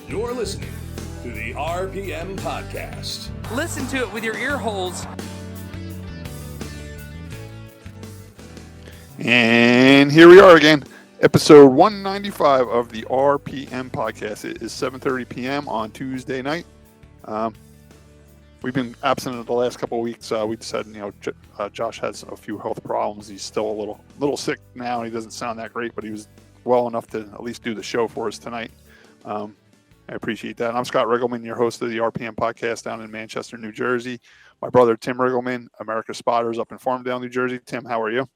You're listening to the RPM Podcast. Listen to it with your ear holes. And here we are again, episode 195 of the RPM Podcast. It is 7:30 p.m. on Tuesday night. We've been absent the last couple of weeks. We decided, Josh has a few health problems. He's still a little sick now. He doesn't sound that great, but he was well enough to at least do the show for us tonight. I appreciate that. I'm Scott Riggleman, your host of the RPM Podcast down in Manchester, New Jersey. My brother, Tim Riggleman, America's Spotters up in Farmdale, New Jersey. Tim, how are you?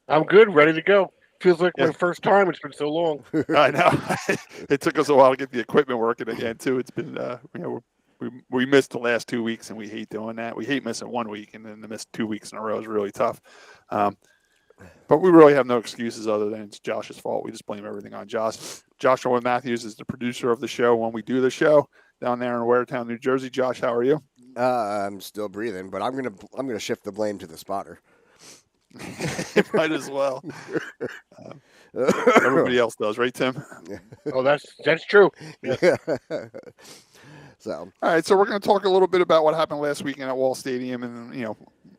I'm good, ready to go. Feels like my first time. It's been so long. I know. It took us a while to get the equipment working again, too. It's been, we missed the last 2 weeks, and we hate doing that. We hate missing 1 week, and then to miss 2 weeks in a row is really tough. But we really have no excuses other than it's Josh's fault. We just blame everything on Josh. Joshua Matthews is the producer of the show when we do the show down there in Waretown, New Jersey. Josh, how are you? I'm still breathing, but I'm gonna shift the blame to the spotter. Might as well. Everybody else does, right, Tim? Oh, that's true. Yeah. So, all right. So we're going to talk a little bit about what happened last weekend at Wall Stadium, and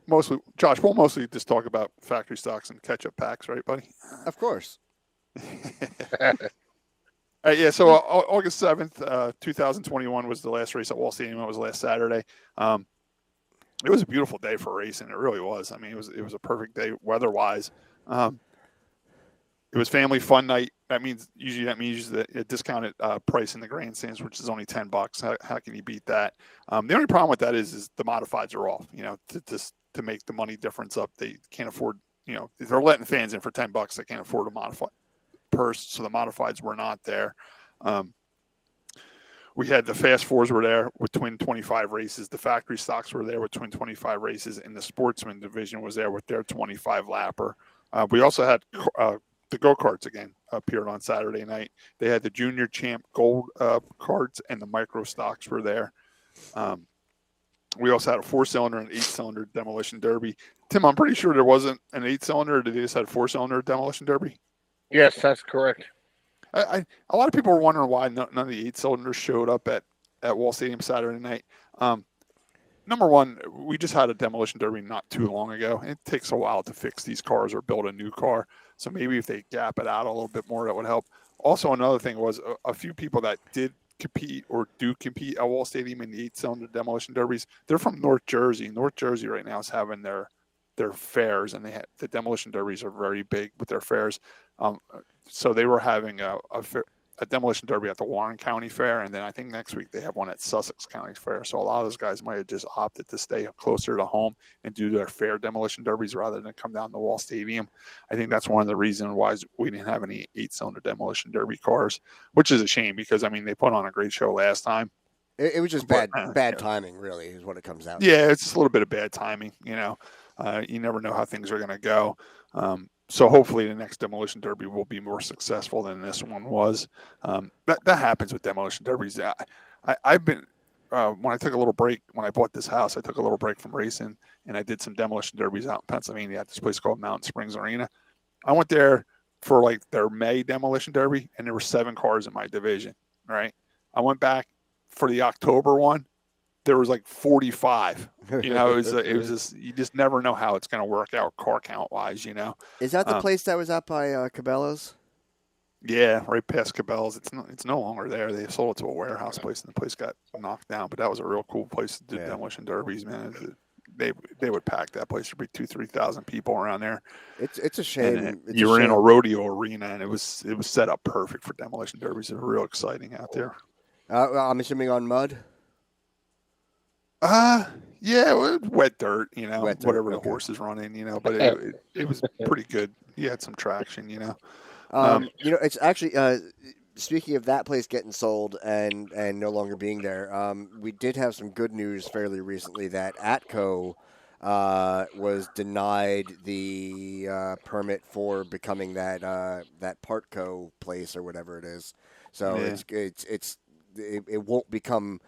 mostly, Josh, we'll mostly just talk about factory stocks and ketchup packs, right, buddy? of course. Yeah. So August 7th, 2021 was the last race at Wall Stadium. It was last Saturday. It was a beautiful day for racing. It really was. I mean, it was a perfect day weather-wise. It was family fun night. That means a discounted price in the grandstands, which is only $10. How can you beat that? The only problem with that is the modifieds are off. To make the money difference up, they can't afford. They're letting fans in for $10. They can't afford a modified purse, so the modifieds were not there. We had the Fast Fours were there with twin 25 races. The factory stocks were there with twin 25 races, and the Sportsman division was there with their 25 lapper. We also had the Go-karts again appeared on Saturday night. They had the Junior Champ Gold carts, and the micro stocks were there. We also had a 4-cylinder and 8-cylinder demolition derby. Tim, I'm pretty sure there wasn't an 8-cylinder. Or did they just have 4-cylinder demolition derby? Yes, that's correct. A lot of people were wondering why none of the 8-cylinders showed up at Wall Stadium Saturday night. Number one, we just had a demolition derby not too long ago. It takes a while to fix these cars or build a new car. So maybe if they gap it out a little bit more, that would help. Also, another thing was a few people that did compete or do compete at Wall Stadium in the 8-cylinder demolition derbies, they're from North Jersey. North Jersey right now is having their fairs, and the demolition derbies are very big with their fairs. So they were having a demolition derby at the Warren County Fair, and then I think next week they have one at Sussex County Fair. So a lot of those guys might have just opted to stay closer to home and do their fair demolition derbies rather than come down to Wall Stadium. I think that's one of the reasons why we didn't have any 8-cylinder demolition derby cars, which is a shame because, they put on a great show last time. It was just bad timing, really, is what it comes out to. Yeah, it's just a little bit of bad timing, You never know how things are going to go. So hopefully the next demolition derby will be more successful than this one was. That happens with demolition derbies. I've been when I took a little break when I bought this house, I took a little break from racing and I did some demolition derbies out in Pennsylvania at this place called Mountain Springs Arena. I went there for their May demolition derby, and there were 7 cars in my division. Right, I went back for the October one. There was 45. It was just you just never know how it's going to work out car count wise. Is that the place that was out by Cabela's? Yeah, right past Cabela's. It's no longer there. They sold it to a warehouse place, and the place got knocked down. But that was a real cool place to do demolition derbies, man. They would pack that place. There'd be 2,000-3,000 people around there. It's a shame. You were in a rodeo arena, and it was set up perfect for demolition derbies. It was real exciting out there. I'm assuming on mud. Yeah, wet dirt, Wet dirt, whatever the okay. horses run in, but it was pretty good. You had some traction, It's actually speaking of that place getting sold and no longer being there. We did have some good news fairly recently that Atco was denied the permit for becoming that Partco place or whatever it is. So it won't become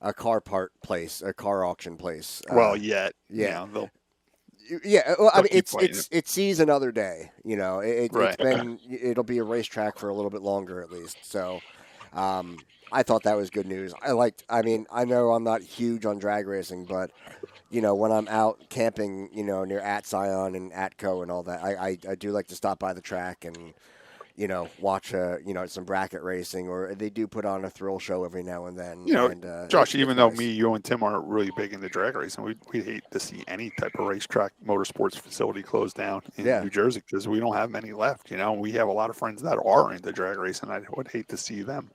a car part place, a car auction place. Yeah. Well, it sees another day. It's been. It'll be a racetrack for a little bit longer at least. So, I thought that was good news. I mean, I know I'm not huge on drag racing, but when I'm out camping, near At Zion and Atco and all that, I do like to stop by the track and watch some bracket racing, or they do put on a thrill show every now and then. Josh, even though nice. me, you, and Tim aren't really big into drag racing, we hate to see any type of racetrack motorsports facility closed down in New Jersey because we don't have many left. We have a lot of friends that are into drag racing. I would hate to see them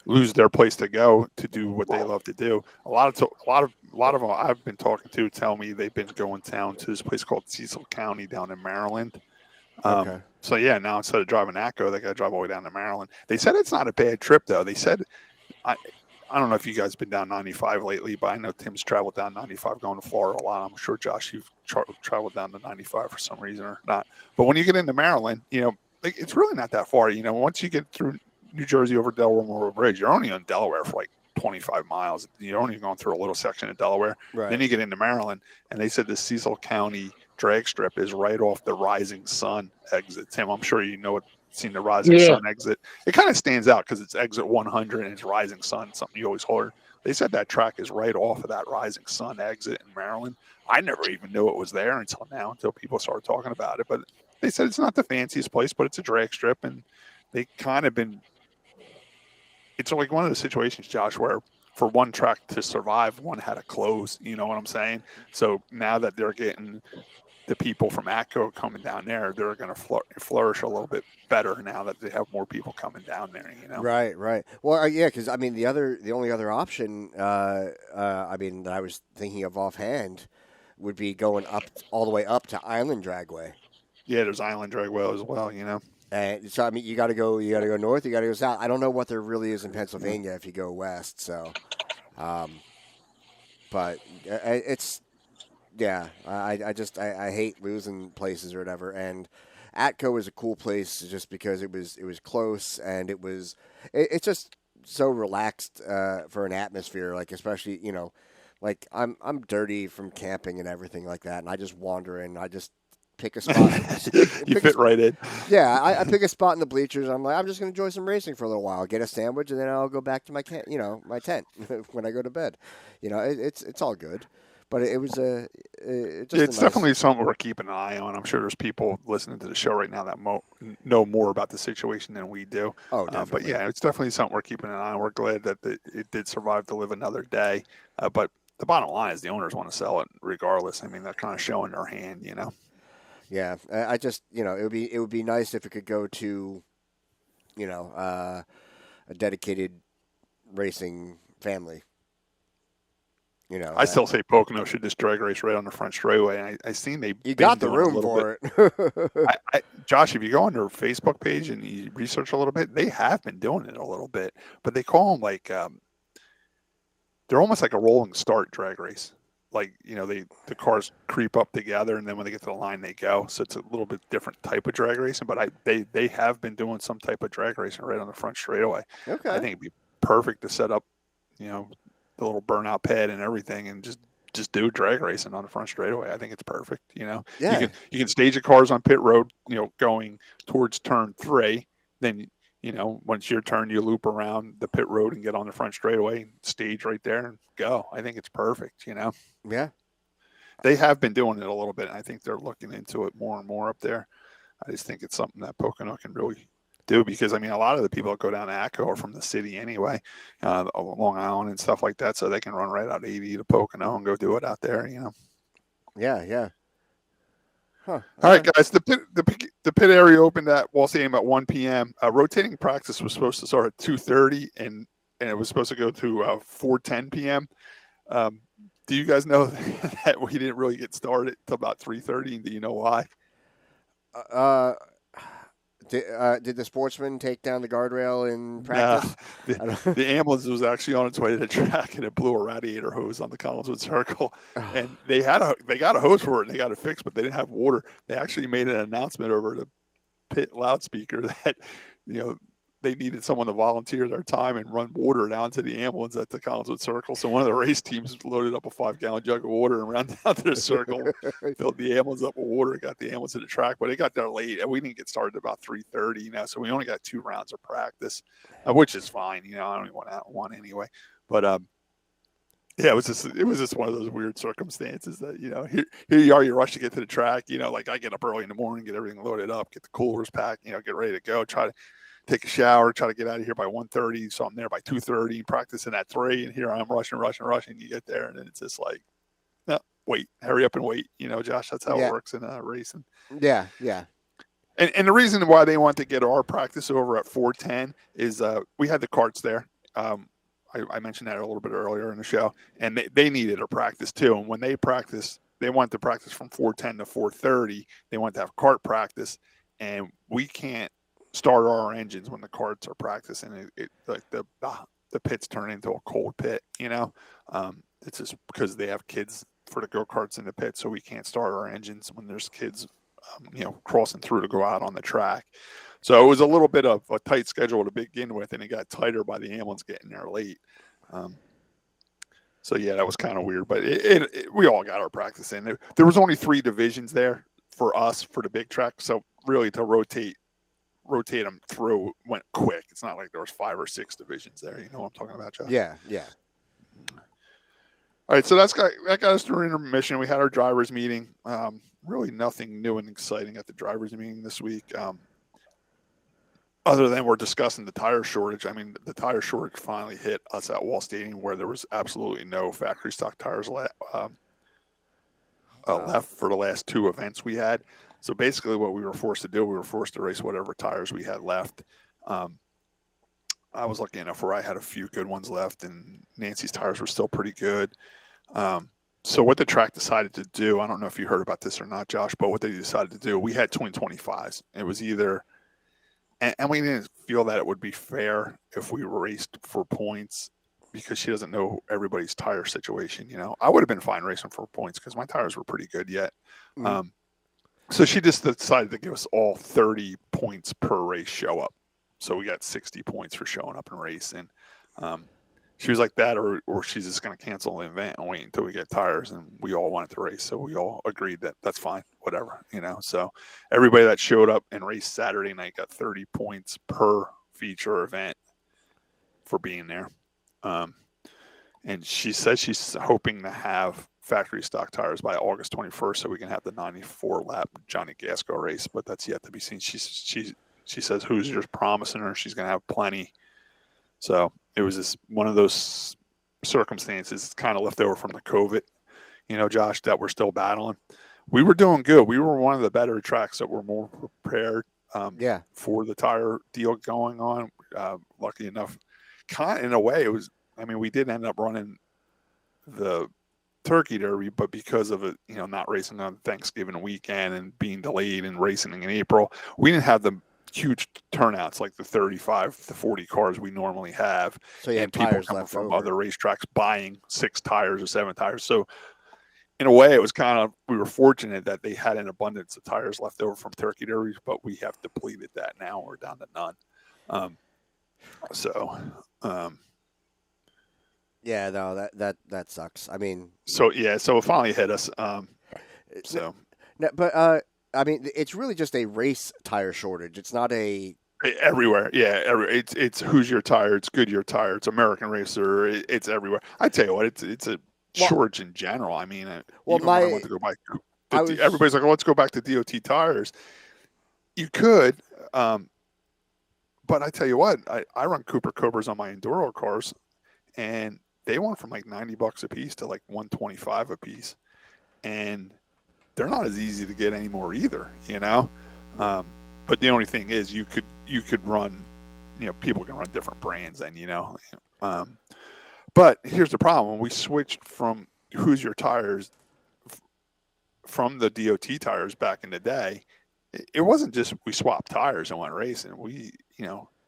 lose their place to go to do what they love to do. A lot of them I've been talking to tell me they've been going down to this place called Cecil County down in Maryland. Okay. So yeah, now instead of driving Atco, they got to drive all the way down to Maryland. They said it's not a bad trip though. They said, I don't know if you guys been down 95 lately, but I know Tim's traveled down 95 going to Florida a lot. I'm sure Josh, you've traveled down to 95 for some reason or not. But when you get into Maryland, it's really not that far. Once you get through New Jersey over Delaware Memorial Bridge, you're only on Delaware for like 25 miles. You're only going through a little section of Delaware. Right. Then you get into Maryland, and they said the Cecil County drag strip is right off the Rising Sun exit. Tim, I'm sure seen the Rising Sun exit. It kind of stands out because it's exit 100 and it's Rising Sun, something you always heard. They said that track is right off of that Rising Sun exit in Maryland. I never even knew it was there until people started talking about it. But they said it's not the fanciest place, but it's a drag strip, and they kind of been. It's like one of the situations, Josh, where for one track to survive, one had to close. You know what I'm saying? So now that they're getting the people from Atco coming down there, they're going to flourish a little bit better now that they have more people coming down there. Right. Well, yeah, because I mean the only other option, that I was thinking of offhand, would be going up all the way up to Island Dragway. Yeah, there's Island Dragway as well. And so I mean, you got to go north, you got to go south. I don't know what there really is in Pennsylvania if you go west. So, but it's. Yeah, I hate losing places or whatever, and Atco is a cool place just because it was close and it's just so relaxed for an atmosphere, like especially like I'm dirty from camping and everything like that, and I just wander in, I just pick a spot. You fit right in. Yeah, I pick a spot in the bleachers. I'm like, I'm just going to enjoy some racing for a little while, get a sandwich, and then I'll go back to my my tent when I go to bed. It's all good. But it was it's definitely something we're keeping an eye on. I'm sure there's people listening to the show right now that know more about the situation than we do. Oh, definitely. But yeah, it's definitely something we're keeping an eye on. We're glad that it did survive to live another day. But the bottom line is the owners want to sell it regardless. I mean, they're kind of showing their hand, Yeah, I just it would be nice if it could go to, a dedicated racing family. I still say Pocono should just drag race right on the front straightaway. I seen you got the room for it. Josh, if you go on their Facebook page and you research a little bit, they have been doing it a little bit, but they call them like they're almost like a rolling start drag race. Like the cars creep up together, and then when they get to the line, they go. So it's a little bit different type of drag racing. But they have been doing some type of drag racing right on the front straightaway. Okay, I think it'd be perfect to set up, the little burnout pad and everything, and just do drag racing on the front straightaway. I think it's perfect. Yeah. You can stage the cars on pit road, going towards turn 3. Then, once your turn, you loop around the pit road and get on the front straightaway and stage right there and go. I think it's perfect. Yeah. They have been doing it a little bit. And I think they're looking into it more and more up there. I just think it's something that Pocono can really do, because I mean a lot of the people that go down to Atco are from the city anyway, Long Island and stuff like that, so they can run right out of 80 to Pocono and go do it out there. Yeah. Huh. All right, guys. The pit area opened at Wall Stadium at 1 p.m. Rotating practice was supposed to start at 2:30, and it was supposed to go to 4:10 p.m. Do you guys know that we didn't really get started till about 3:30? Do you know why? Did the Sportsman take down the guardrail in practice? No, the ambulance was actually on its way to the track, and it blew a radiator hose on the Collinswood Circle. And they got a hose for it, and they got it fixed, but they didn't have water. They actually made an announcement over the pit loudspeaker that, the they needed someone to volunteer their time and run water down to the ambulance at the Collinswood Circle. So one of the race teams loaded up a 5-gallon jug of water and ran down to the circle, filled the ambulance up with water, got the ambulance to the track. But it got there late, and we didn't get started about 3:30. So we only got 2 rounds of practice, which is fine. I don't even want out one anyway. But yeah, it was just one of those weird circumstances that, here you are, you rush to get to the track, like I get up early in the morning, get everything loaded up, get the coolers packed, get ready to go, try to take a shower, try to get out of here by 1:30, so I'm there by 2:30, practicing at 3, and here I am rushing. You get there, and then it's just like, no, wait, hurry up and wait. Josh, that's how it works in racing. Yeah. And the reason why they want to get our practice over at 4:10 is we had the carts there. I mentioned that a little bit earlier in the show, and they needed a practice too. And when they practice, they want to practice from 4:10 to 4:30. They want to have kart practice, and we can't start our engines when the karts are practicing. Like the pits turn into a cold pit. It's just because they have kids for the go-karts in the pit, so we can't start our engines when there's kids, crossing through to go out on the track. So it was a little bit of a tight schedule to begin with, and it got tighter by the ambulance getting there late. So yeah, that was kind of weird, but we all got our practice in. There was only 3 divisions there for us for the big track, so really to rotate them through went quick. It's not like there was 5 or 6 divisions there. You know what I'm talking about, Josh? Yeah. All right, so that got us through intermission. We had our drivers meeting. Really nothing new and exciting at the drivers meeting this week. Other than we're discussing the tire shortage. I mean, the tire shortage finally hit us at Wall Stadium, where there was absolutely no factory stock tires left for the last 2 events we had. So basically what we were forced to do, we were forced to race whatever tires we had left. I was lucky enough where I had a few good ones left, and Nancy's tires were still pretty good. So what the track decided to do, I don't know if you heard about this or not, Josh, but what they decided to do, we had 2025s. It was either... And we didn't feel that it would be fair if we raced for points, because she doesn't know everybody's tire situation. I would have been fine racing for points because my tires were pretty good yet. So she just decided to give us all 30 points per race show up. So we got 60 points for showing up and racing. She was like that, or she's just going to cancel the event and wait until we get tires. And we all wanted to race, so we all agreed that that's fine, whatever, So everybody that showed up and raced Saturday night got 30 points per feature event for being there. And she says she's hoping to have factory stock tires by August 21st, so we can have the 94 lap Johnny Gasco race. But that's yet to be seen. She says Hoosier's promising her she's going to have plenty. So it was just one of those circumstances kind of left over from the COVID, Josh, that we're still battling. We were doing good. We were one of the better tracks that were more prepared for the tire deal going on. Lucky enough, kind of in a way, it was, we did end up running the Turkey Derby, but because of it, not racing on Thanksgiving weekend and being delayed and racing in April, we didn't have the huge turnouts like the 35 to 40 cars we normally have. So you and had people coming from over. other racetracks buying 6 tires or 7 tires. So in a way, it was we were fortunate that they had an abundance of tires left over from Turkey Derbies, but we have depleted that now. We're down to none. Yeah, no, that sucks. So it finally hit us. But it's really just a race tire shortage. It's not a everywhere. Yeah, it's Hoosier tire, it's Goodyear tire, it's American Racer, it's everywhere. I tell you what, it's a shortage in general. When I went to go buy, everybody's like, "Oh, let's go back to DOT tires." You could, but I tell you what, I run Cooper Cobras on my Enduro cars, and they went from like $90 a piece to like $125 a piece, and they're not as easy to get anymore either, But the only thing is, you could run, people can run different brands, and But here's the problem: when we switched from Hoosier tires, from the DOT tires back in the day, it wasn't just we swapped tires and went racing.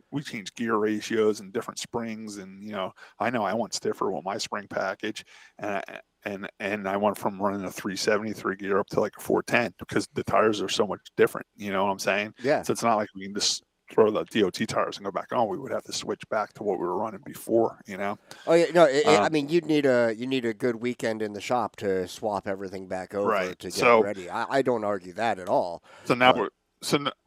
We changed gear ratios and different springs, and I know I went stiffer with my spring package, and I went from running a 373 gear up to like a 410 because the tires are so much different. You know what I'm saying? Yeah. So it's not like we can just throw the DOT tires and go back on, we would have to switch back to what we were running before. Oh yeah, no. I mean, you need a good weekend in the shop to swap everything back over to get ready. I don't argue that at all. So now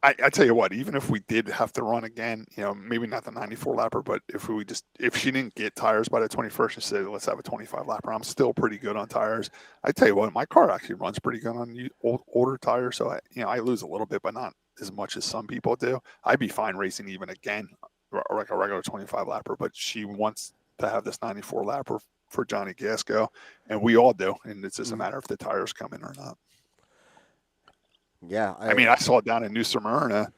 I tell you what, even if we did have to run again, maybe not the 94 lapper, but if she didn't get tires by the 21st and said, let's have a 25 lapper, I'm still pretty good on tires. I tell you what, my car actually runs pretty good on older tires. So I lose a little bit, but not as much as some people do. I'd be fine racing even again, or like a regular 25 lapper, but she wants to have this 94 lapper for Johnny Gasco, and we all do. And it's just a matter if the tires come in or not. Yeah, I mean, I saw down in New Smyrna,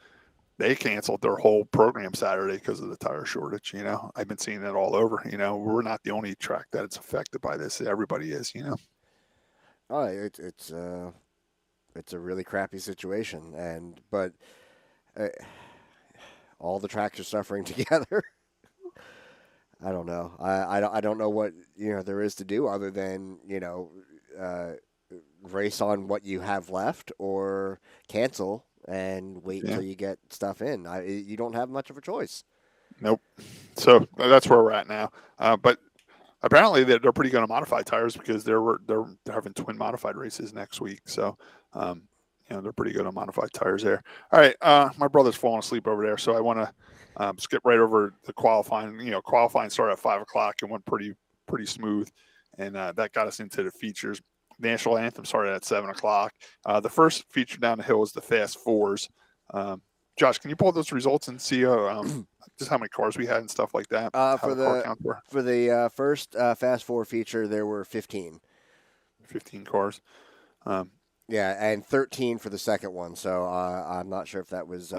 they canceled their whole program Saturday because of the tire shortage. I've been seeing it all over. We're not the only track that it's affected by this. Everybody is. Oh, it's a really crappy situation, but all the tracks are suffering together. I don't know. I don't know what there is to do other than race on what you have left or cancel and wait until you get stuff in. You don't have much of a choice. Nope. So that's where we're at now. But apparently they're pretty good on modified tires because they're having twin modified races next week. So they're pretty good on modified tires there. All right, my brother's falling asleep over there, so I want to skip right over the qualifying. Qualifying started at 5:00 and went pretty smooth, and that got us into the features. The national anthem started at 7:00. The first feature down the hill was the Fast Fours. Josh, can you pull those results and see just how many cars we had and stuff like that? For the first Fast Four feature, there were 15. 15 cars. Yeah, and 13 for the second one. So I'm not sure if that was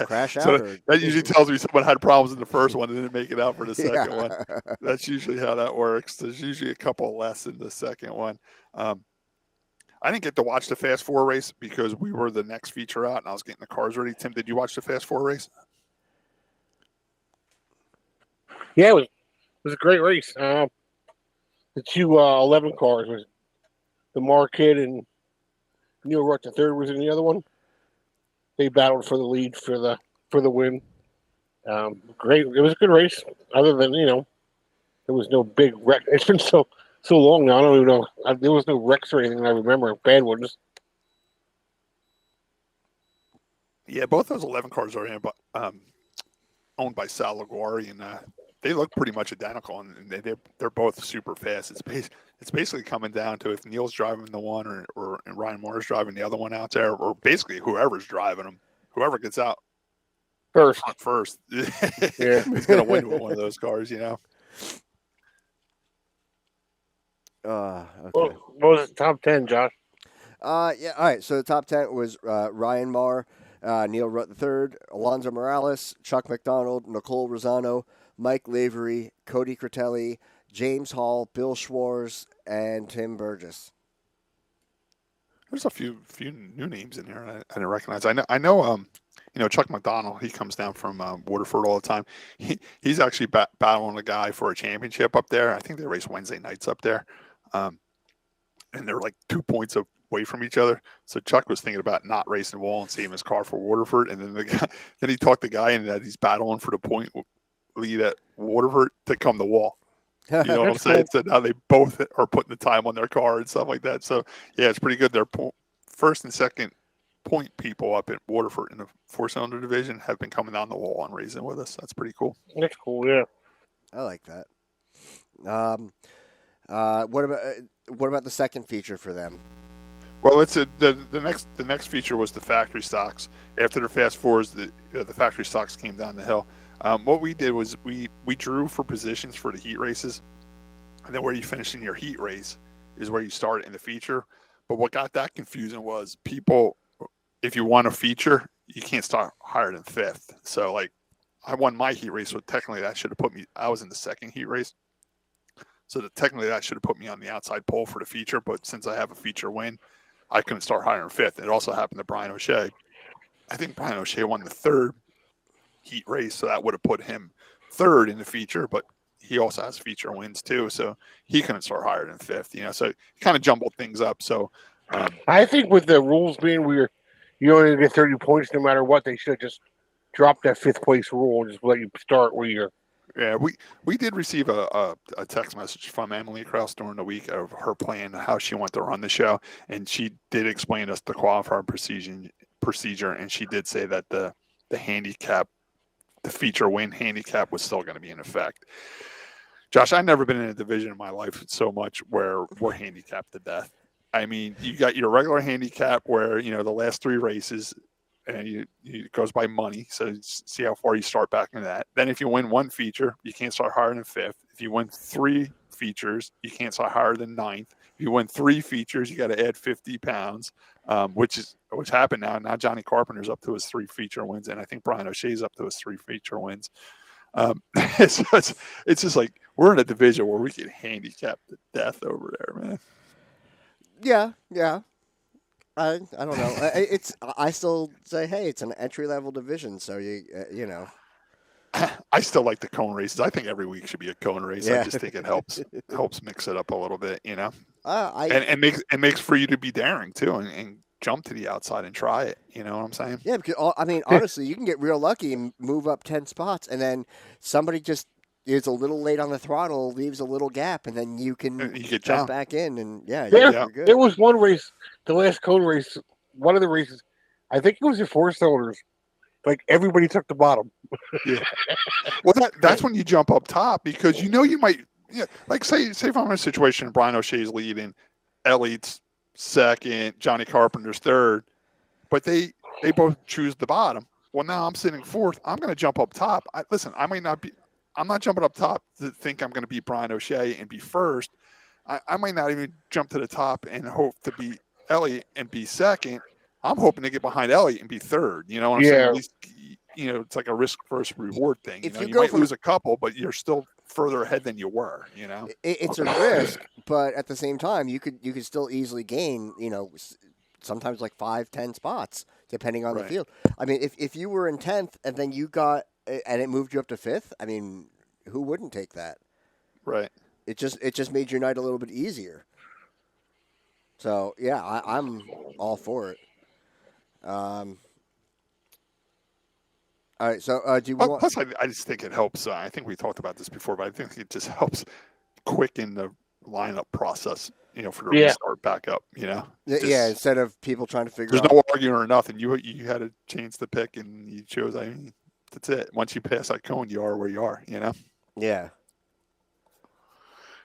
crash out. So that usually tells me someone had problems in the first one and didn't make it out for the second one. That's usually how that works. There's usually a couple less in the second one. I didn't get to watch the Fast Four race because we were the next feature out and I was getting the cars ready. Tim, did you watch the Fast Four race? Yeah, it was a great race. The two 11 cars was the Marquette and Neil Rutt the third was in the other one. They battled for the lead for the win. Great. It was a good race. Other than there was no big wreck. It's been so long now. I don't even know. There was no wrecks or anything I remember. Bad ones. Yeah, both those 11 cars are owned by Sal LaGuardia, and they look pretty much identical, and they're both super fast. It's basically coming down to if Neil's driving the one or Ryan Moore's driving the other one out there, or basically whoever's driving them, whoever gets out first is going to win with one of those cars, Okay. What was the top 10, Josh? Yeah. All right. So the top 10 was Ryan Marr, Neil Rutt III, Alonso Morales, Chuck McDonald, Nicole Rosano, Mike Lavery, Cody Critelli, James Hall, Bill Schwartz, and Tim Burgess. There's a few new names in here I didn't recognize. I know Chuck McDonald. He comes down from Waterford all the time. He's actually battling a guy for a championship up there. I think they race Wednesday nights up there, and they're like 2 points away from each other. So Chuck was thinking about not racing Wall and saving his car for Waterford, and then he talked the guy in that he's battling for the point lead at Waterford to come to Wall. You know what I'm saying? So now they both are putting the time on their car and stuff like that. So yeah, it's pretty good. Their first and second point people up at Waterford in the 4-cylinder division have been coming down the Wall and racing with us. That's pretty cool. That's cool. Yeah, I like that. What about the second feature for them? Well, it's the next feature was the factory stocks. After the Fast Fours, the factory stocks came down the hill. What we did was we drew for positions for the heat races, and then where you finish in your heat race is where you start in the feature. But what got that confusing was people, if you want a feature, you can't start higher than fifth. So like, I won my heat race, so technically that should have put me. I was in the second heat race, so technically that should have put me on the outside pole for the feature. But since I have a feature win, I couldn't start higher than fifth. It also happened to Brian O'Shea. I think Brian O'Shea won the third heat race, so that would have put him third in the feature, but he also has feature wins too, so he couldn't start higher than fifth, so it kind of jumbled things up. So I think with the rules being you only get 30 points no matter what, they should just drop that fifth place rule and just let you start where you're. Yeah, we did receive a text message from Emily Krause during the week of her plan, how she wanted to run the show, and she did explain us the qualifier procedure, and she did say that the handicap, the feature win handicap was still going to be in effect. Josh, I've never been in a division in my life so much where we're handicapped to death. I mean, you got your regular handicap where, the last 3 races, and it goes by money. So see how far you start back into that. Then if you win 1 feature, you can't start higher than 5th. If you win 3 features, you can't start higher than 9th. If you win 3 features, you got to add 50 pounds, which happened now. Now Johnny Carpenter's up to his 3 feature wins, and I think Brian O'Shea's up to his 3 feature wins. So it's just like we're in a division where we get handicapped to death over there, man. Yeah. I don't know. I still say, hey, it's an entry level division, so you know. I still like the cone races. I think every week should be a cone race. Yeah. I just think it helps mix it up a little bit, and makes for you to be daring too, and jump to the outside and try it. You know what I'm saying? Yeah, because honestly, you can get real lucky and move up 10 spots, and then somebody just is a little late on the throttle, leaves a little gap, and then you can jump back in, and you're good. There was one race, the last cone race, one of the races, I think it was your 4 cylinders. Like everybody took the bottom. Yeah. Well, that's when you jump up top because you might. Yeah, like say if I'm in a situation, Brian O'Shea's leading, Elliott's second, Johnny Carpenter's third, but they both choose the bottom. Well, now I'm sitting 4th. I'm going to jump up top. I'm not jumping up top to think I'm going to beat Brian O'Shea and be first. I might not even jump to the top and hope to beat Elliott and be second. I'm hoping to get behind Elliott and be third. You know what I'm saying? At least, it's like a risk versus reward thing. You might lose a couple, but you're still further ahead than you were. It's a risk, but at the same time, you could still easily gain. Sometimes like 5-10 spots depending on the field. I mean, if you were in 10th and then you got and it moved you up to 5th, I mean, who wouldn't take that? Right. It just made your night a little bit easier. So yeah, I'm all for it. All right, so do you want? Plus, I just think it helps. I think we talked about this before, but I think it just helps quicken the lineup process. For the restart back up. Instead of people trying to figure. There's no arguing or nothing. You had a chance to pick, and you chose. I mean, that's it. Once you pass that cone, you are where you are. Yeah.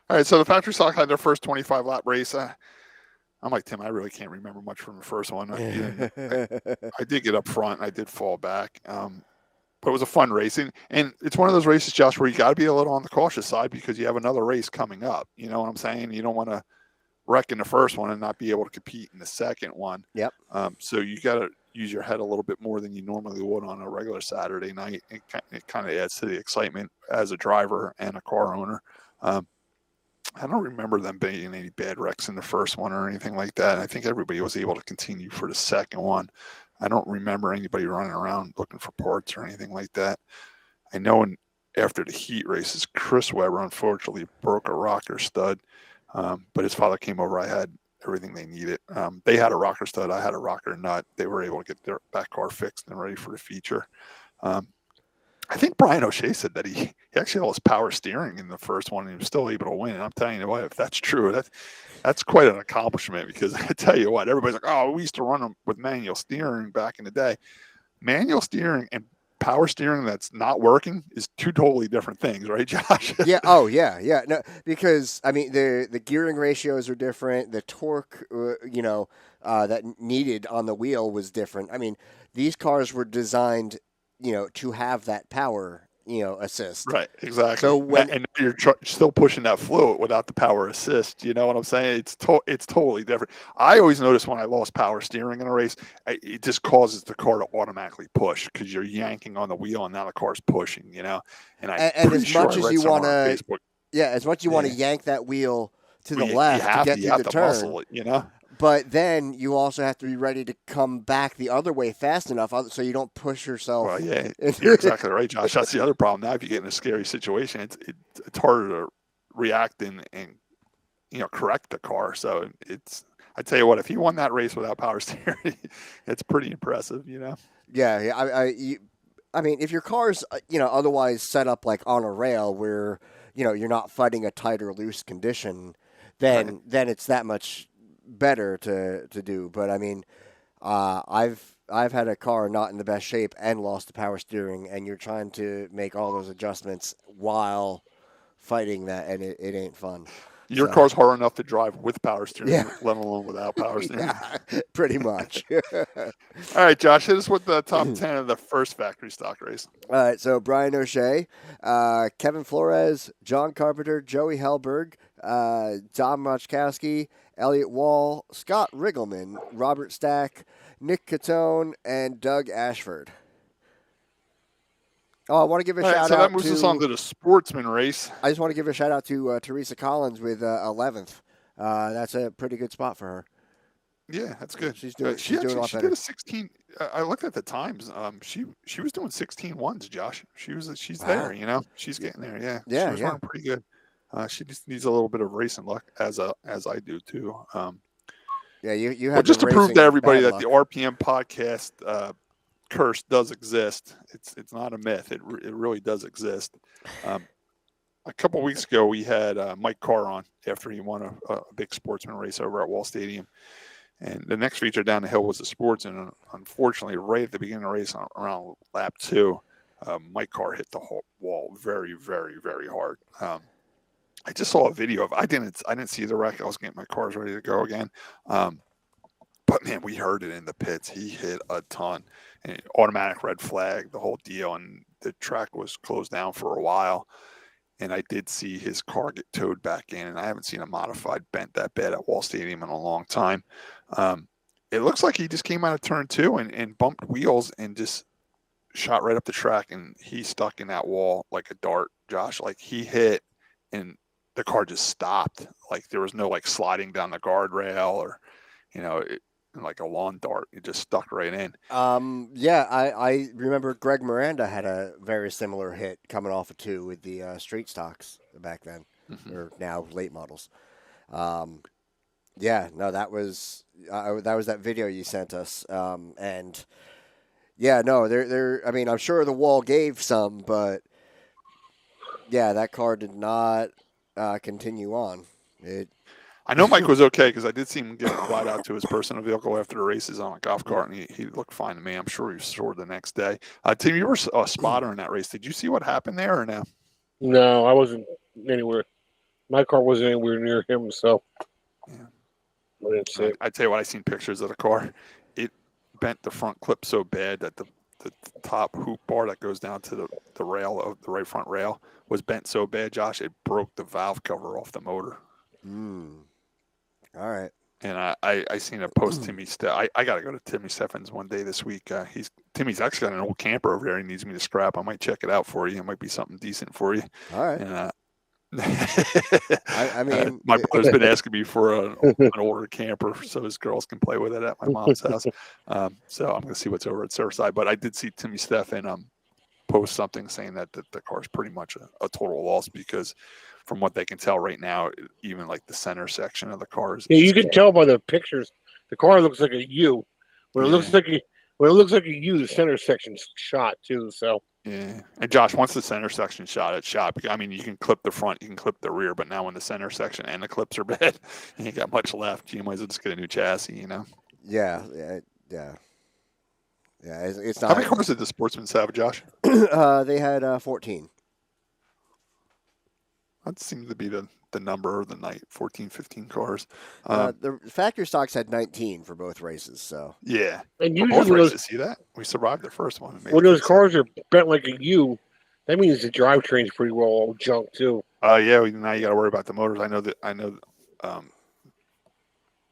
All right, so the factory stock had their first 25-lap race. I'm like Tim. I really can't remember much from the first one. I did get up front. And I did fall back, but it was a fun race, and it's one of those races, Josh, where you got to be a little on the cautious side because you have another race coming up. You know what I'm saying? You don't want to wreck in the first one and not be able to compete in the second one. Yep. So you got to use your head a little bit more than you normally would on a regular Saturday night. It kind of adds to the excitement as a driver and a car owner. I don't remember them being any bad wrecks in the first one or anything like that. I think everybody was able to continue for the second one. I don't remember anybody running around looking for parts or anything like that. I know after the heat races, Chris Webber unfortunately broke a rocker stud, but his father came over. I had everything they needed. They had a rocker stud. I had a rocker nut. They were able to get their back car fixed and ready for the feature. I think Brian O'Shea said that he actually lost power steering in the first one and he was still able to win. And I'm telling you what, if that's true, that's quite an accomplishment because I tell you what, everybody's like, oh, we used to run them with manual steering back in the day. Manual steering and power steering that's not working is 2 totally different things, right, Josh? Yeah. Oh, yeah. Yeah. No, because I mean, the gearing ratios are different. The torque, that needed on the wheel was different. I mean, these cars were designed, to have that power, assist. Right. Exactly. So and you're still pushing that fluid without the power assist. You know what I'm saying? It's totally different. I always notice when I lost power steering in a race, it just causes the car to automatically push because you're yanking on the wheel and now the car's pushing. And as much as you want to, as much as you want to yank that wheel to the left to get through the turn, muscle it, But then you also have to be ready to come back the other way fast enough so you don't push yourself. Well, yeah, you're exactly right, Josh. That's the other problem. Now, if you get in a scary situation, it's harder to react and correct the car. So I tell you what, if he won that race without power steering, it's pretty impressive, Yeah, I mean, if your car's, otherwise set up like on a rail where, you're not fighting a tight or loose condition, then it's that much better to do. But I mean, I've had a car not in the best shape and lost the power steering, and you're trying to make all those adjustments while fighting that, and it ain't fun. Your car's hard enough to drive with power steering, let alone without power steering. Yeah, pretty much. All right, Josh, hit us with the top 10 of the first factory stock race. All right, so Brian O'Shea, Kevin Flores, John Carpenter, Joey Helberg, Dom Rochkowski, Elliott Wall, Scott Riggleman, Robert Stack, Nick Catone, and Doug Ashford. Oh, I want to give a shout out. So that moves us on to the Sportsman race. I just want to give a shout out to Teresa Collins with 11th. That's a pretty good spot for her. Yeah, that's good. She's doing. She a lot better. She did a 16. I looked at the times. She was doing 16-1s, Josh. She's there. She's getting there. Yeah. Yeah. She was running pretty good. She just needs a little bit of racing luck, as I do too. Yeah, you have. Just to prove to everybody that the RPM podcast curse does exist. It's not a myth. It really does exist. A couple weeks ago, we had Mike Carr on after he won a big Sportsman race over at Wall Stadium. And the next feature down the hill was the Sports. And unfortunately, right at the beginning of the race, around lap 2, Mike Carr hit the wall very, very, very hard. I just saw a video of. I didn't see the wreck. I was getting my cars ready to go again. But man, we heard it in the pits. He hit a ton. And automatic red flag, the whole deal, and the track was closed down for a while. And I did see his car get towed back in, and I haven't seen a modified bent that bad at Wall Stadium in a long time. It looks like he just came out of turn 2 and bumped wheels and just shot right up the track, and he stuck in that wall like a dart, Josh. Like, he hit, and the car just stopped. Like, there was no, like, sliding down the guardrail or, like a lawn dart. It just stuck right in. Yeah, I remember Greg Miranda had a very similar hit coming off of 2 with the street stocks back then, or now late models. Yeah, no, that was that video you sent us. And yeah, no, there. I mean, I'm sure the wall gave some, but yeah, that car did not continue on. I know Mike was okay because I did see him get flight out to his personal vehicle after the races on a golf cart, and he looked fine to me. I'm sure he was sore the next day. Tim, you were a spotter in that race. Did you see what happened there or no? No, I wasn't anywhere. My car wasn't anywhere near him, so yeah. I didn't see it. I tell you what, I seen pictures of the car. It bent the front clip so bad that the top hoop bar that goes down to the rail of the right front rail was bent so bad, Josh, it broke the valve cover off the motor. All right. And I seen a post Timmy. I got to go to Timmy Steffens one day this week. Timmy's actually got an old camper over there. He needs me to scrap. I might check it out for you. It might be something decent for you. All right. And, I mean, my brother's been asking me for an older camper so his girls can play with it at my mom's house. So I'm going to see what's over at Surfside. But I did see Timmy Steffen post something saying that the car's pretty much a total loss because from what they can tell right now, even like the center section of the car is. Yeah, you can tell by the pictures. The car looks like a U. When it looks like a U, the center section's shot too. So. Yeah, and Josh, once the center section shot, it's shot. I mean, you can clip the front, you can clip the rear, but now when the center section and the clips are bad, you ain't got much left. You might as well just get a new chassis, Yeah. It's not. How many cars did the Sportsman have, Josh? They had 14. That seems to be the number of the night, 14, 15 cars. The factory stocks had 19 for both races, so. Yeah. And for both races, see that? We survived the first one. When those cars are bent like a U, that means the drivetrain's pretty well all junk, too. Yeah, now you got to worry about the motors. I know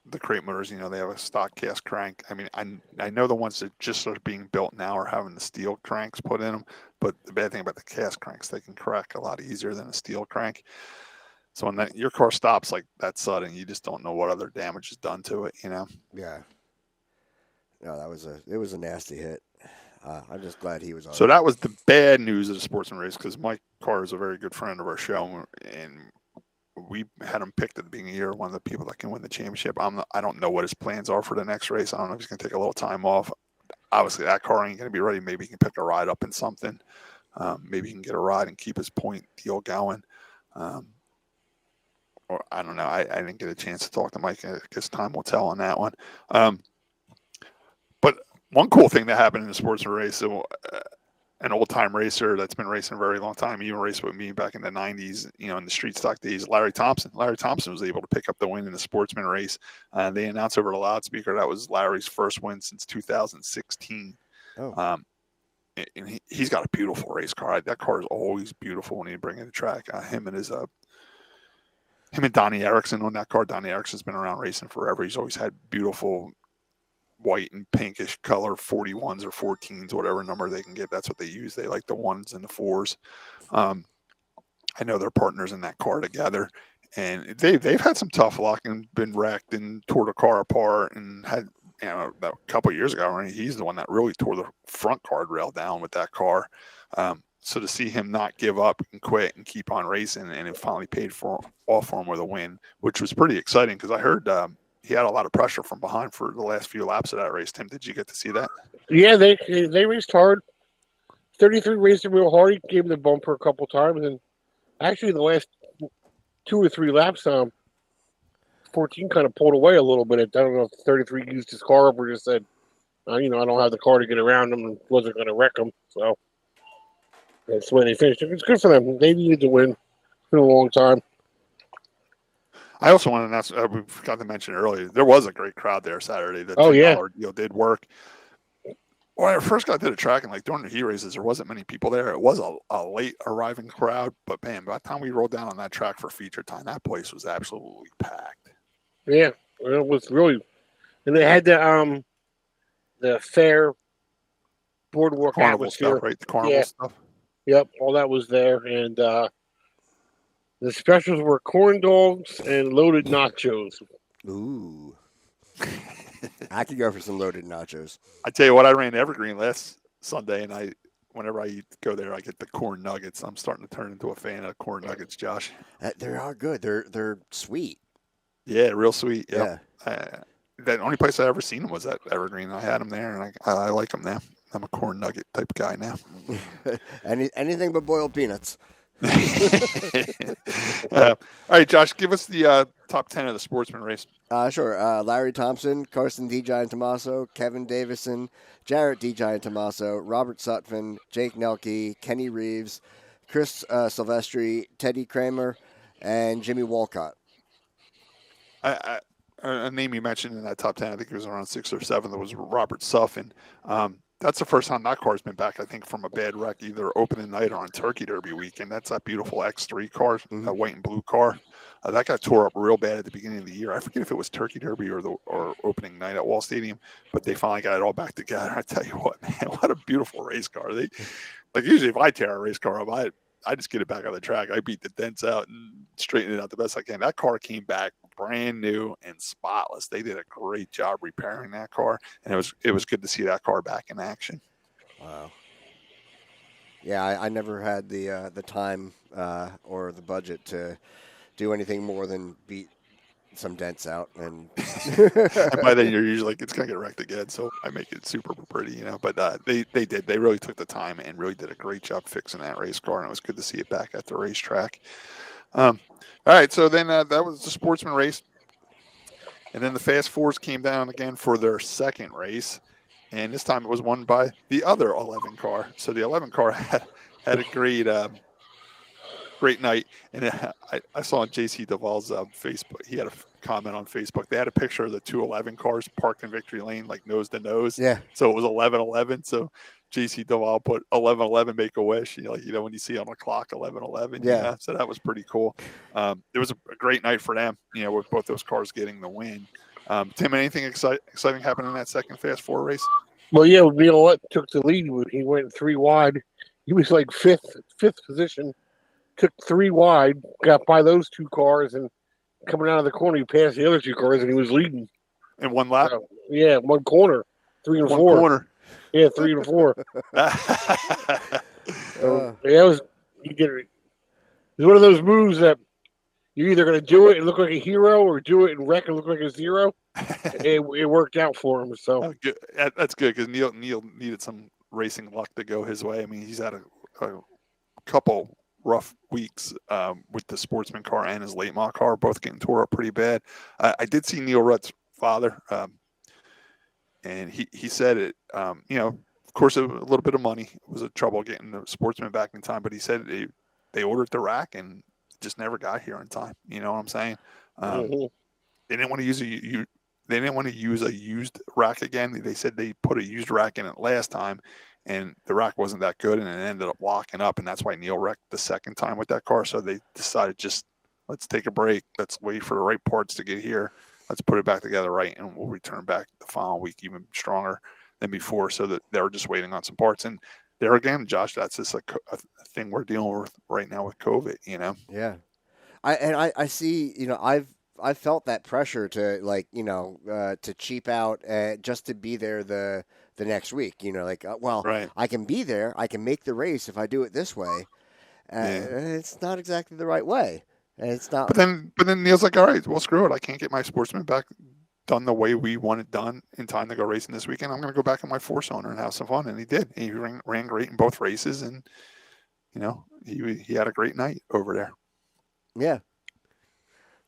the crate motors, they have a stock cast crank. I mean, I know the ones that just are being built now are having the steel cranks put in them, but the bad thing about the cast cranks, they can crack a lot easier than a steel crank. So when your car stops like that sudden, you just don't know what other damage is done to it, Yeah. No, it was a nasty hit. I'm just glad he was on. So that was the bad news of the Sportsman race because Mike Carr is a very good friend of our show, and we had him picked at the beginning of the year, one of the people that can win the championship. I don't know what his plans are for the next race. I don't know if he's going to take a little time off. obviously that car ain't going to be ready. Maybe he can pick a ride up in something. Maybe he can get a ride and keep his point deal going. Or I don't know. I didn't get a chance to talk to Mike. I guess time will tell on that one. But one cool thing that happened in the Sportsman race, so, an old-time racer that's been racing a very long time, he even raced with me back in the 90s, in the street stock days, Larry Thompson. Larry Thompson was able to pick up the win in the Sportsman race. They announced over the loudspeaker that was Larry's first win since 2016. Oh. And he's got a beautiful race car. That car is always beautiful when he bring it to the track. Him and Donnie Erickson on that car. Donnie Erickson's been around racing forever. He's always had beautiful white and pinkish color 41s or 14s, whatever number they can get. That's what they use. They like the 1s and the 4s. I know they're partners in that car together, and they've had some tough luck and been wrecked and tore the car apart and had, a couple of years ago, right, he's the one that really tore the front guardrail down with that car. So to see him not give up and quit and keep on racing, and it finally paid off for him with a win, which was pretty exciting because I heard he had a lot of pressure from behind for the last few laps of that race. Tim, did you get to see that? Yeah, they raced hard. 33 raced real hard. He gave him the bumper a couple times, and actually the last 2 or 3 laps, 14 kind of pulled away a little bit. I don't know if 33 used his car up or just said, I don't have the car to get around him and wasn't going to wreck him. So that's when they finished. It's good for them. They needed to win. It's been a long time. I also want to announce, we forgot to mention earlier, there was a great crowd there Saturday. The $10 deal did work. When I first got to the track and during the heat races, there wasn't many people there. It was a late arriving crowd, but man, by the time we rolled down on that track for feature time, that place was absolutely packed. Yeah, it was really, and they had the fair boardwalk Carnival atmosphere, stuff, right? The carnival stuff. Yep, all that was there, and the specials were corn dogs and loaded nachos. Ooh. I could go for some loaded nachos. I tell you what, I ran Evergreen last Sunday, and whenever I go there, I get the corn nuggets. I'm starting to turn into a fan of corn nuggets, Josh. They are good. They're sweet. Yeah, real sweet. Yep. Yeah. The only place I ever seen them was at Evergreen. I had them there, and I like them now. I'm a corn nugget type guy now. Anything but boiled peanuts. All right, Josh, give us the top 10 of the Sportsman race. Sure. Larry Thompson, Carson D. Giant Tommaso, Kevin Davison, Jarrett D. Giant Tommaso, Robert Sutphin, Jake Nelke, Kenny Reeves, Chris Silvestri, Teddy Kramer, and Jimmy Walcott. A name you mentioned in that top 10, I think it was around 6 or 7, that was Robert Sutphin. That's the first time that car's been back, I think, from a bad wreck, either opening night or on Turkey Derby weekend. That's that beautiful X3 car, that white and blue car. That got tore up real bad at the beginning of the year. I forget if it was Turkey Derby or opening night at Wall Stadium, but they finally got it all back together. I tell you what, man, what a beautiful race car. Usually if I tear a race car up, I just get it back on the track. I beat the dents out and straighten it out the best I can. That car came back brand new and spotless. They did a great job repairing that car, and it was good to see that car back in action. Wow. Yeah, I never had the time or the budget to do anything more than beat some dents out, and by then you're usually like, it's gonna get wrecked again, so I make it super pretty, but they really took the time and really did a great job fixing that race car, and it was good to see it back at the racetrack. All right, so then that was the Sportsman race, and then the Fast Fours came down again for their second race, and this time it was won by the other 11 car. So the 11 car had a great night, and I saw on JC Duvall's Facebook, he had a comment on Facebook. They had a picture of the 211 cars parked in Victory Lane, like nose to nose. Yeah. So it was 11-11. So JC Duvall put 11-11, make a wish. When you see on the clock 11-11. Yeah. So that was pretty cool. It was a great night for them. With both those cars getting the win. Tim, anything exciting happened in that second Fast Four race? Well, yeah, Neil took the lead. He went 3 wide. He was like fifth position. Took 3 wide, got by those 2 cars, and coming out of the corner, he passed the other 2 cars, and he was leading. In one lap? Yeah, one corner, 3 and 4. One corner. Yeah, 3 and 4. He did it. It's one of those moves that you're either going to do it and look like a hero, or do it and wreck and look like a zero. it worked out for him. So Oh, good. That's good because Neil needed some racing luck to go his way. I mean, he's had a couple rough weeks with the Sportsman car and his late model car, both getting tore up pretty bad. I did see Neil Rutt's father, and he said it. Of course, a little bit of money was a trouble getting the Sportsman back in time, but he said they ordered the rack and just never got here in time. You know what I'm saying? They didn't want to use They didn't want to use a used rack again. They said they put a used rack in it last time, and the rack wasn't that good, and it ended up locking up, and that's why Neil wrecked the second time with that car. So they decided let's take a break. Let's wait for the right parts to get here. Let's put it back together right, and we'll return back the following week even stronger than before. So that they were just waiting on some parts. And there again, Josh, that's just a thing we're dealing with right now with COVID. Yeah, I see. I've felt that pressure to to cheap out just to be there the next week. Right. I can be there. I can make the race if I do it this way. It's not exactly the right way. And it's not. But then Neil's like, all right, well, screw it. I can't get my Sportsman back done the way we want it done in time to go racing this weekend. I'm going to go back in my 4-cylinder and have some fun. And he did. He ran great in both races, and he had a great night over there. Yeah.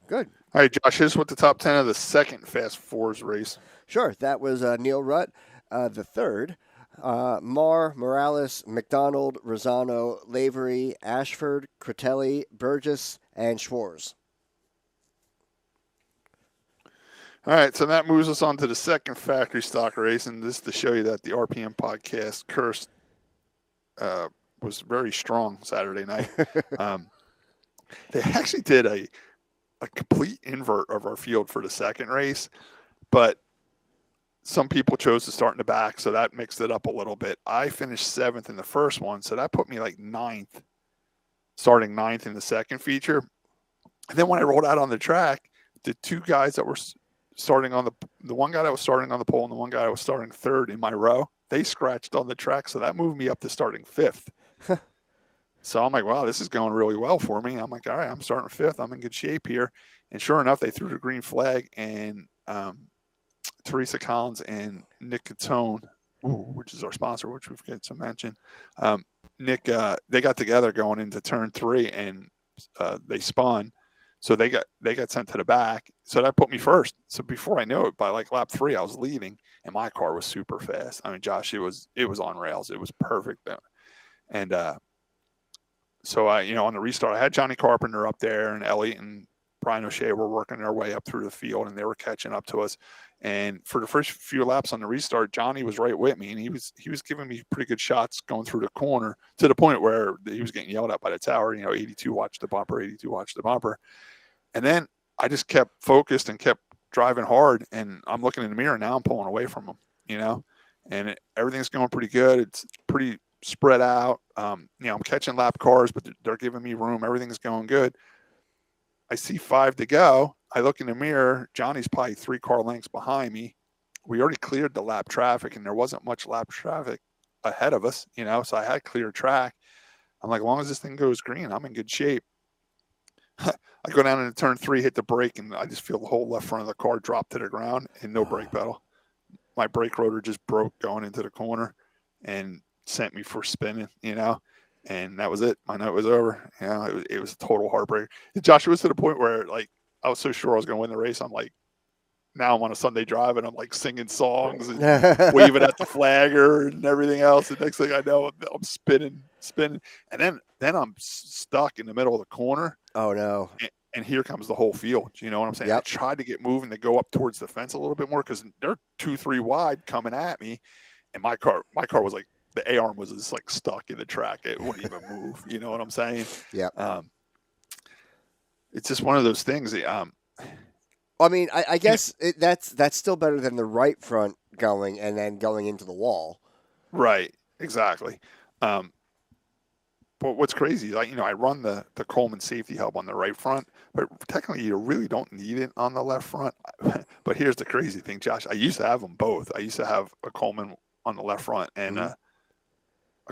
Good. All right, Josh, here's what the top 10 of the second Fast Fours race. Sure. That was Neil Rutt, the third. Marr, Morales, McDonald, Rosano, Lavery, Ashford, Critelli, Burgess, and Schwarz. All right, so that moves us on to the second factory stock race, and this is to show you that the RPM podcast curse was very strong Saturday night. They actually did a complete invert of our field for the second race, but some people chose to start in the back, so that mixed it up a little bit. I finished 7th in the first one, so that put me like 9th, starting 9th in the second feature. And then when I rolled out on the track, the two guys that were starting on the one guy that was starting on the pole and the one guy that was starting third in my row, they scratched on the track, so that moved me up to starting 5th. So I'm like, wow, this is going really well for me. I'm like, all right, I'm starting 5th. I'm in good shape here. And sure enough, they threw the green flag, and Teresa Collins and Nick Catone, which is our sponsor, which we've got to mention. Nick, they got together going into turn 3, and they spun. So they got sent to the back. So that put me first. So before I knew it, by like lap 3, I was leading, and my car was super fast. I mean, Josh, it was on rails. It was perfect. And so on the restart, I had Johnny Carpenter up there, and Elliott and Brian O'Shea were working their way up through the field, and they were catching up to us. And for the first few laps on the restart, Johnny was right with me, and he was giving me pretty good shots going through the corner to the point where he was getting yelled at by the tower. 82 watch the bumper, 82 watch the bumper. And then I just kept focused and kept driving hard, and I'm looking in the mirror now. I'm pulling away from him, and everything's going pretty good. It's pretty spread out. I'm catching lap cars, but they're giving me room. Everything's going good. I see 5 to go. I look in the mirror. Johnny's probably 3 car lengths behind me. We already cleared the lap traffic, and there wasn't much lap traffic ahead of us, so I had clear track. I'm like, as long as this thing goes green, I'm in good shape. I go down into turn 3, hit the brake, and I just feel the whole left front of the car drop to the ground and no brake pedal. My brake rotor just broke going into the corner and sent me for spinning, and that was it. My night was over. It was a total heartbreak. Josh, it was to the point where I was so sure I was going to win the race. I'm like, now I'm on a Sunday drive and I'm like singing songs and waving at the flagger and everything else. And next thing I know, I'm spinning. And then I'm stuck in the middle of the corner. Oh no. And here comes the whole field. You know what I'm saying? Yep. I tried to get moving to go up towards the fence a little bit more because they're 2-3 wide coming at me. And my car was like, the A-arm was just like stuck in the track. It wouldn't even move. You know what I'm saying? Yeah. It's just one of those things. I mean, I guess that's still better than the right front going and then going into the wall. Right. Exactly. But what's crazy, I run the Coleman safety hub on the right front, but technically you really don't need it on the left front. But here's the crazy thing, Josh. I used to have them both. I used to have a Coleman on the left front and a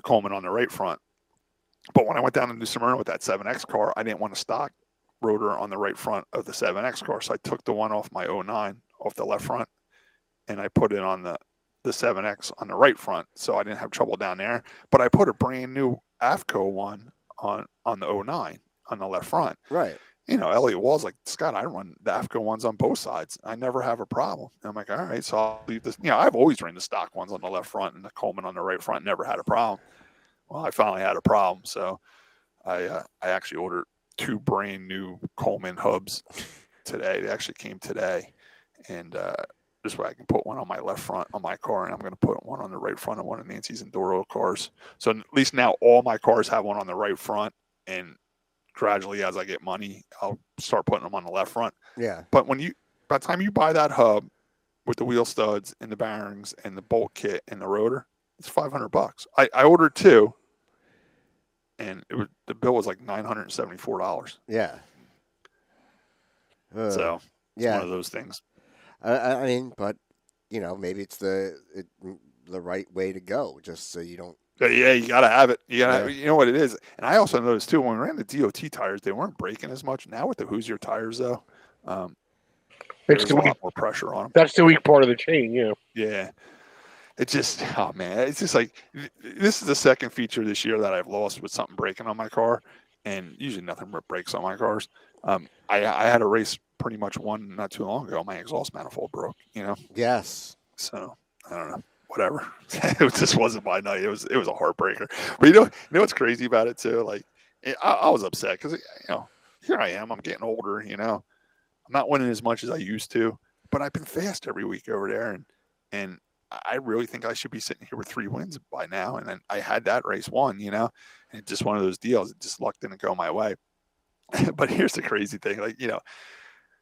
Coleman on the right front. But when I went down to New Smyrna with that 7X car, I didn't want to stock rotor on the right front of the 7X car, so I took the one off my 09 off the left front, and I put it on the 7X on the right front, so I didn't have trouble down there. But I put a brand new Atco one on the 09 on the left front. Right. Elliot Wall's like, Scott, I run the Atco ones on both sides. I never have a problem. And I'm like, all right, so I'll leave this. I've always ran the stock ones on the left front and the Coleman on the right front. Never had a problem. Well, I finally had a problem, so I actually ordered 2 brand new Coleman hubs today. They actually came today, and this way I can put one on my left front on my car, and I'm going to put one on the right front of one of Nancy's and Doro cars. So at least now all my cars have one on the right front, and gradually as I get money, I'll start putting them on the left front. Yeah. But by the time you buy that hub with the wheel studs and the bearings and the bolt kit and the rotor, it's $500. I ordered 2, and the bill was like $974. Yeah. So it's yeah. one of those things. I mean, but maybe it's the right way to go, just so you don't. Yeah, you gotta have it. You know what it is. And I also noticed too, when we ran the DOT tires, they weren't breaking as much. Now with the Hoosier tires, though, there's a lot more pressure on them. That's the weak part of the chain, Yeah. It's just, oh man, it's just like, this is the second feature this year that I've lost with something breaking on my car, and usually nothing but breaks on my cars. I had a race pretty much one not too long ago. My exhaust manifold broke. Yes. So I don't know. Whatever. It just wasn't my night. It was a heartbreaker. But you know what's crazy about it too? Like, I was upset because here I am. I'm getting older. I'm not winning as much as I used to, but I've been fast every week over there, and I really think I should be sitting here with 3 wins by now. And then I had that race won. And it's just one of those deals. It just luck didn't go my way. But here's the crazy thing. Like,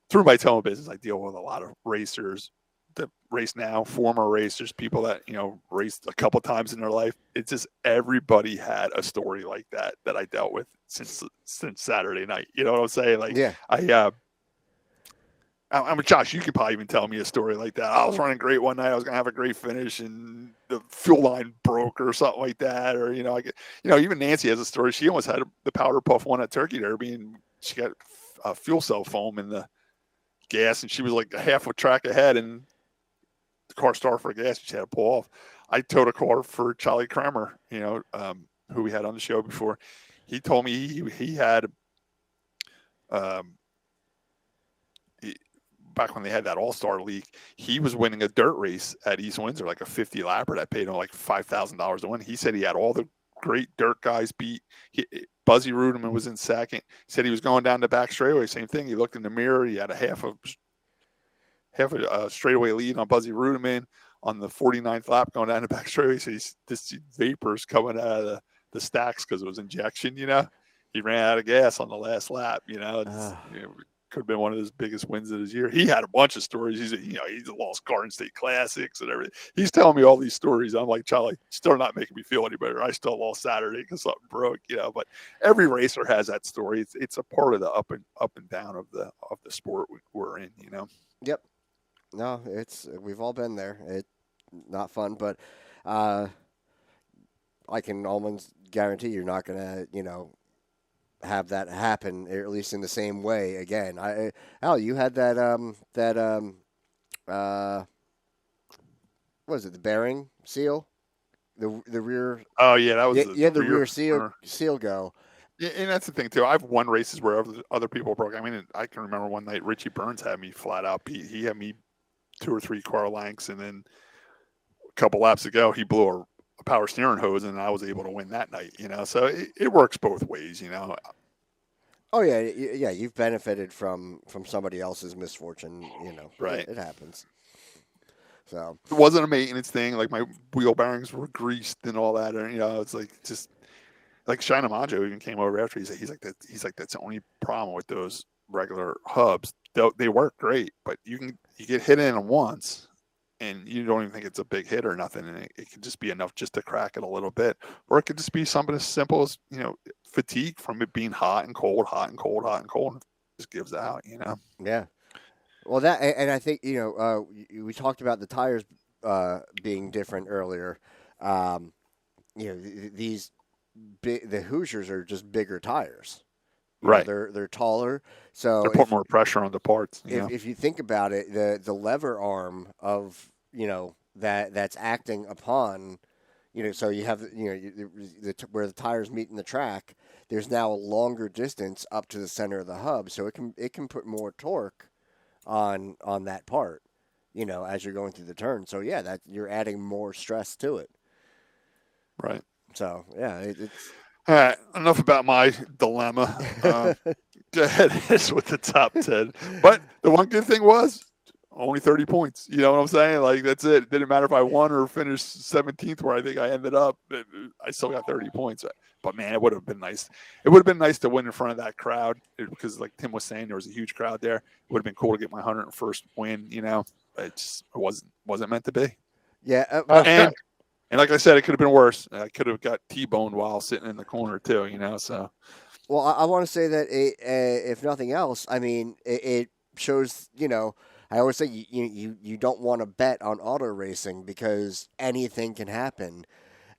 through my towing business, I deal with a lot of racers that race now, former racers, people that, raced a couple times in their life. It's just everybody had a story like that I dealt with since Saturday night. You know what I'm saying? Like, yeah. I mean, Josh, you could probably even tell me a story like that. I was running great one night. I was going to have a great finish, and the fuel line broke or something like that. Or, even Nancy has a story. She almost had the powder puff one at Turkey Derby, and she got fuel cell foam in the gas, and she was like a half a track ahead, and the car started for gas, and she had to pull off. I towed a car for Charlie Kramer, who we had on the show before. He told me he had back when they had that All-Star League, he was winning a dirt race at East Windsor, like a 50 lapper that paid him like $5,000 to win. He said he had all the great dirt guys beat. Buzzy Ruderman was in second. He said he was going down the back straightaway. Same thing. He looked in the mirror. He had a half a straightaway lead on Buzzy Ruderman on the 49th lap going down the back straightaway. So this vapors coming out of the stacks because it was injection. He ran out of gas on the last lap. Could have been one of his biggest wins of his year. He had a bunch of stories. He's lost Garden State Classics and everything. He's telling me all these stories. I'm like, Charlie, still not making me feel any better. I still lost Saturday because something broke, But every racer has that story. It's a part of the up and down of the sport we're in, Yep. No, we've all been there. It's not fun, but I can almost guarantee you're not gonna, have that happen, or at least in the same way again. Al, you had that what is it, the bearing seal, the rear? Oh yeah, that was the rear seal go. Yeah, and that's the thing too. I've won races where other people broke. I mean, I can remember one night Richie Burns had me flat out beat. He had me 2 or 3 car lengths, and then a couple laps ago he blew a power steering hose, and I was able to win that night. So it works both ways. Oh yeah, you've benefited from somebody else's misfortune. Right? It happens. So it wasn't a maintenance thing. Like my wheel bearings were greased and all that, and it's like just like Shina Maggio even came over after. He's like that's the only problem with those regular hubs. They work great, but you get hit in them once, and you don't even think it's a big hit or nothing, and it could just be enough just to crack it a little bit, or it could just be something as simple as fatigue from it being hot and cold, and it just gives out. Yeah. Well, that, and I think we talked about the tires being different earlier. The Hoosiers are just bigger tires. Right. They're taller, so They're putting more pressure on the parts. if you think about it, the lever arm of that's acting upon, so you have where the tires meet in the track. There's now a longer distance up to the center of the hub, so it can put more torque on that part, as you're going through the turn. So yeah, that you're adding more stress to it. Right. So yeah, it's. All right, enough about my dilemma. Go ahead with the top 10. But the one good thing was only 30 points. You know what I'm saying? Like, that's it. It didn't matter if I won or finished 17th, where I think I ended up. I still got 30 points. But, man, it would have been nice. It would have been nice to win in front of that crowd because, like Tim was saying, there was a huge crowd there. It would have been cool to get my 101st win, It just wasn't meant to be. Yeah. And like I said, it could have been worse. I could have got T-boned while sitting in the corner too, so. Well, I want to say that if nothing else, I mean, it shows, I always say you don't want to bet on auto racing because anything can happen.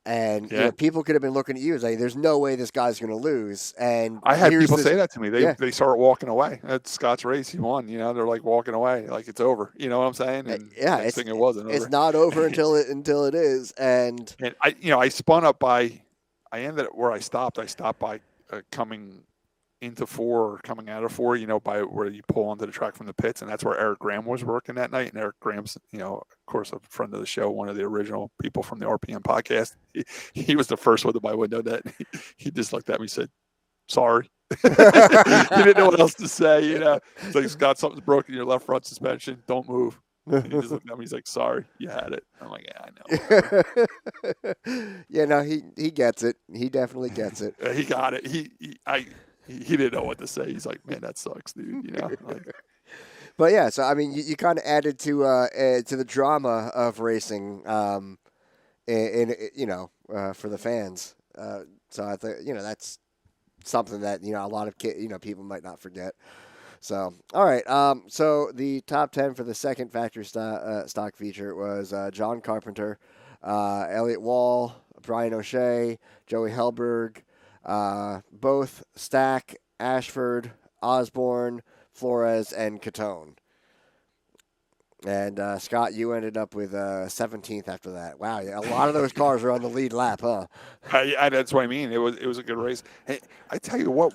And people could have been looking at you as like, there's no way this guy's going to lose. And I had people say that to me. They start walking away. That's Scott's race. He won. They're like walking away, like it's over. You know what I'm saying? And next thing it wasn't over. It's not over until it is. And I spun up by. I ended up where I stopped. I stopped by coming into 4 or coming out of 4, by where you pull onto the track from the pits. And that's where Eric Graham was working that night. And Eric Graham's, of course, a friend of the show, one of the original people from the RPM podcast. He was the first one to my window net. He just looked at me and said, sorry. He didn't know what else to say, It's like, Scott, something's broken in your left front suspension. Don't move. And he just looked at me. He's like, sorry, you had it. I'm like, yeah, I know. Yeah, no, he gets it. He definitely gets it. He got it. He didn't know what to say. He's like, man, that sucks, dude. But yeah, so I mean, you kind of added to the drama of racing, for the fans. So I think that's something that a lot of people might not forget. So all right, so the top 10 for the second factory stock feature was John Carpenter, Elliott Wall, Brian O'Shea, Joey Helberg. Both Stack, Ashford, Osborne, Flores, and Catone. And Scott, you ended up with 17th after that. Wow, a lot of those cars were on the lead lap, huh? That's what I mean. It was a good race. Hey, I tell you what,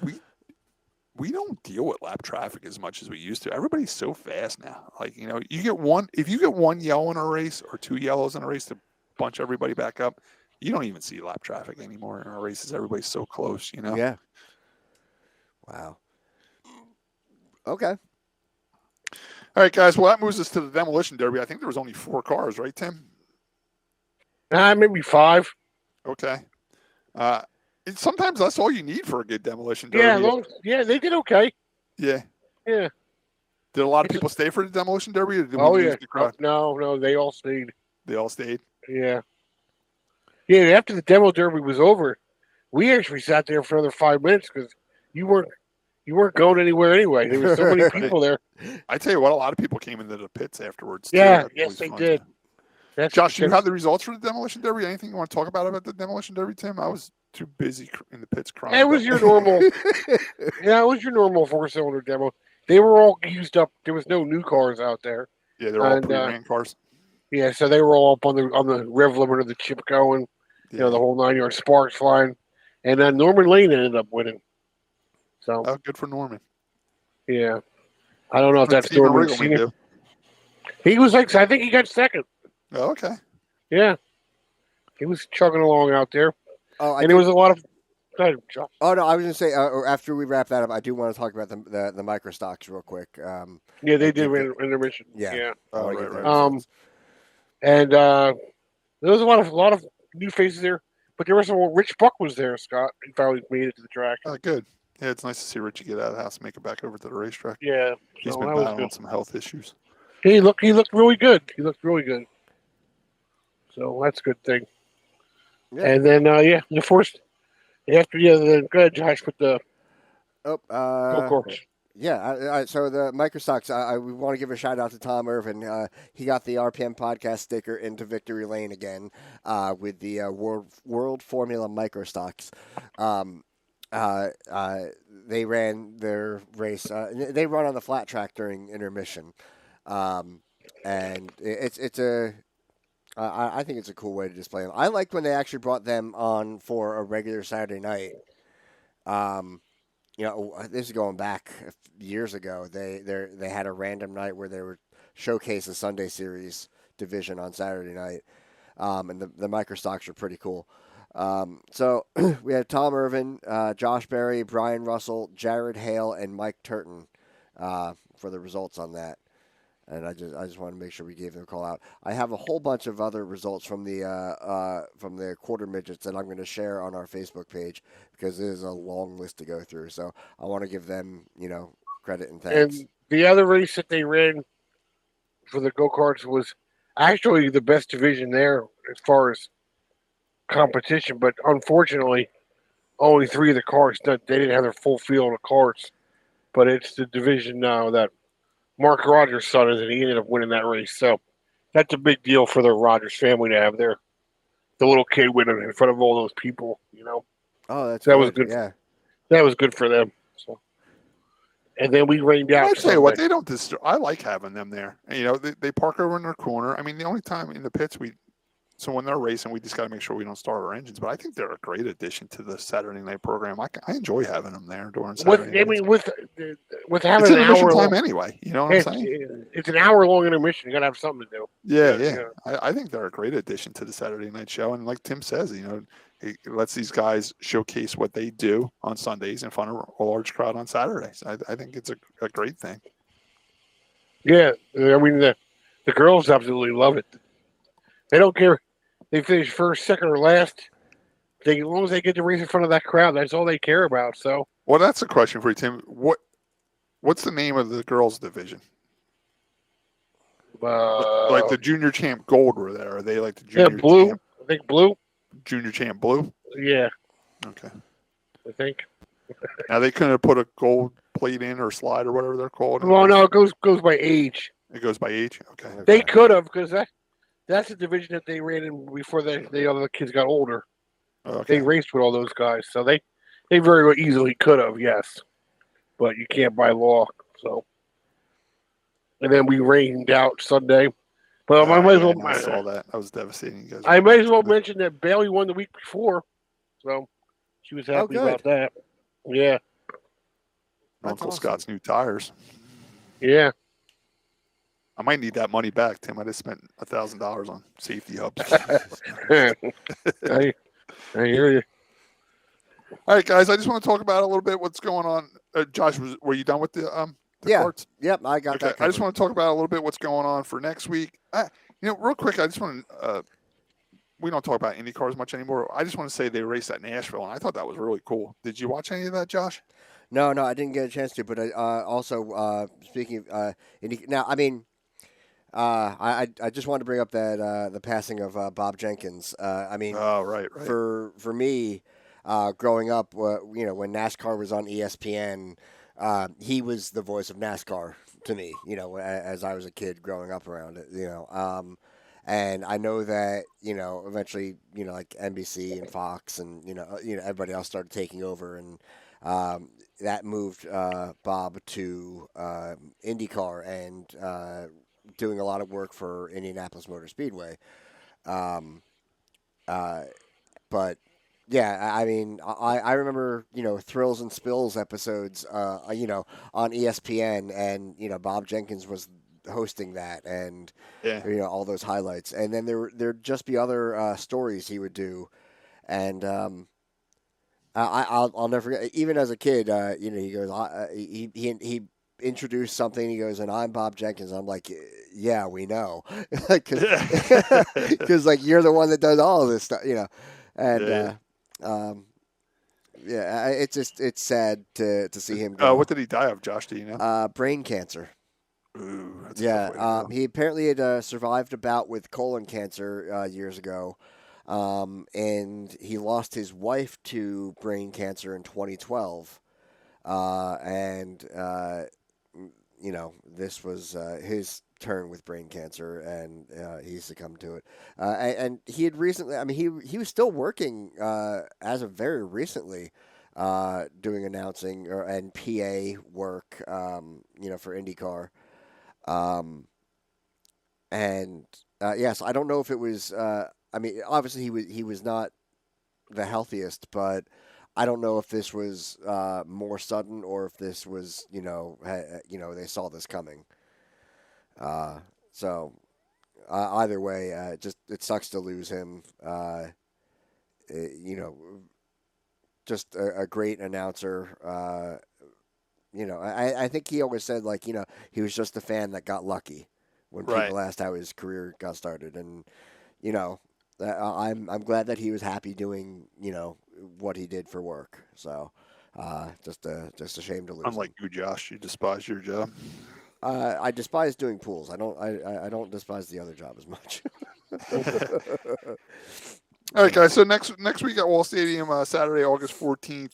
we don't deal with lap traffic as much as we used to. Everybody's so fast now. Like, if you get one yellow in a race or 2 yellows in a race to bunch everybody back up, you don't even see lap traffic anymore in our races. Everybody's so close, Yeah. Wow. Okay. All right, guys. Well, that moves us to the demolition derby. I think there was only 4 cars, right, Tim? Maybe 5. Okay. Sometimes that's all you need for a good demolition derby. Yeah, they did okay. Yeah. Yeah. Did a lot of people stay for the demolition derby? Or did we lose the crowd? No, they all stayed. They all stayed? Yeah. Yeah, after the demo derby was over, we actually sat there for another 5 minutes because you weren't going anywhere anyway. There were so many people there. I tell you what, a lot of people came into the pits afterwards. Yeah, yes, they did. Josh, you have the results for the demolition derby? Anything you want to talk about the demolition derby, Tim? I was too busy in the pits crying. It was your normal. Yeah, it was your normal 4-cylinder demo. They were all used up. There was no new cars out there. Yeah, they're all pre-ran cars. Yeah, so they were all up on the rev limiter, the chip going. The whole 9-yard sparks flying. And then Norman Lane ended up winning. So good for Norman. Yeah. I don't know if that's Norman Senior. He was I think he got second. Oh, okay. Yeah. He was chugging along out there. Oh, there was a lot of. Go ahead, Josh. Oh no, I was going to say after we wrap that up, I do want to talk about the micro stocks real quick. Yeah, they did intermission. Yeah. Oh, right. And there was a lot of new faces there, but there was Rich Buck was there. Scott, he finally made it to the track. Oh, good. Yeah, it's nice to see Richie get out of the house and make it back over to the racetrack. Yeah, he's been battling some health issues. He looked really good. So that's a good thing. Yeah. And then the first after then go ahead, Josh, with the go-karts. Yeah, so the microstocks, we want to give a shout out to Tom Irvin. He got the RPM podcast sticker into Victory Lane again with the World Formula microstocks. they ran their race. They run on the flat track during intermission, and it's a. I think it's a cool way to display them. I liked when they actually brought them on for a regular Saturday night. This is going back years ago. They had a random night where they would showcase the Sunday Series division on Saturday night, and the microstocks are pretty cool. So we had Tom Irvin, Josh Berry, Brian Russell, Jared Hale, and Mike Turton for the results on that. And I just want to make sure we gave them a call out. I have a whole bunch of other results from the quarter midgets that I'm going to share on our Facebook page because it is a long list to go through. So I want to give them credit and thanks. And the other race that they ran for the go-karts was actually the best division there as far as competition, but unfortunately, only 3 of the cars, they didn't have their full field of cars. But it's the division now that Mark Rogers' son is, and he ended up winning that race. So that's a big deal for the Rogers family to have the little kid winning in front of all those people. Oh, that was good. Yeah, that was good for them. So, and then we rained out. I tell you what, they don't disturb. I like having them there. And, they park over in their corner. I mean, the only time in the pits so when they're racing, we just got to make sure we don't start our engines. But I think they're a great addition to the Saturday night program. I enjoy having them there during Saturday nights. With having it's an intermission hour time anyway. You know what I'm saying? It's an hour-long intermission. You got to have something to do. Yeah. I think they're a great addition to the Saturday night show. And like Tim says, it lets these guys showcase what they do on Sundays in front of a large crowd on Saturdays. I think it's a great thing. Yeah, I mean the girls absolutely love it. They don't care. They finish first, second, or last. As long as they get to race in front of that crowd, that's all they care about. So, well, that's a question for you, Tim. What's the name of the girls' division? Like the Junior Champ Gold were there. Are they like the Junior Blue? Champ? I think Blue. Junior Champ Blue? Yeah. Okay. I think. Now they couldn't have put a gold plate in or slide or whatever they're called. Well, no, it goes by age. It goes by age? Okay. They could have, because that's the division that they ran in before the other kids got older. Okay. They raced with all those guys, so they very well easily could have, yes. But you can't by law, so. And then we rained out Sunday. But I might as well. I saw that. That was devastating. You guys I might as well mention that Bailey won the week before, so she was happy about that. Yeah. Uncle Scott's new tires. Yeah. I might need that money back, Tim. I just spent $1,000 on safety hubs. I hear you. All right, guys. I just want to talk about a little bit what's going on. Josh, were you done with the carts? Yep, I got that. I just want to talk about a little bit what's going on for next week. Real quick, I just want to. We don't talk about IndyCar as much anymore. I just want to say they raced at Nashville, and I thought that was really cool. Did you watch any of that, Josh? No, I didn't get a chance to. But also speaking of now, I mean. I just wanted to bring up that the passing of Bob Jenkins. I mean, right. For me, growing up, when NASCAR was on ESPN, he was the voice of NASCAR to me. As I was a kid growing up around it. And I know that eventually like NBC and Fox and everybody else started taking over, and that moved Bob to IndyCar and. Doing a lot of work for Indianapolis Motor Speedway. But yeah, I mean, I remember, Thrills and Spills episodes, on ESPN, and, Bob Jenkins was hosting that, and, all those highlights. And then there'd just be other stories he would do. And I'll never forget, even as a kid, he goes, he introduced something. He goes, and I'm Bob Jenkins. I'm like, yeah, we know, because like you're the one that does all of this stuff, And it's sad to see him go. What did he die of, Josh? Do you know? Brain cancer. Ooh, that's he apparently had survived a bout with colon cancer years ago, and he lost his wife to brain cancer in 2012, this was his turn with brain cancer, and he succumbed to it. And he had recently, I mean, he was still working as of very recently doing announcing and PA work, for IndyCar. Yes, I don't know if it was. Obviously he was not the healthiest, but I don't know if this was more sudden or if this was they saw this coming. Either way, it sucks to lose him. Just a great announcer. I think he always said he was just a fan that got lucky when people asked how his career got started, and I'm glad that he was happy doing what he did for work. So just a shame to lose. Unlike you, Josh, you despise your job. I despise doing pools. I don't despise the other job as much. All right, guys. So next week at Wall Stadium, Saturday, August 14th,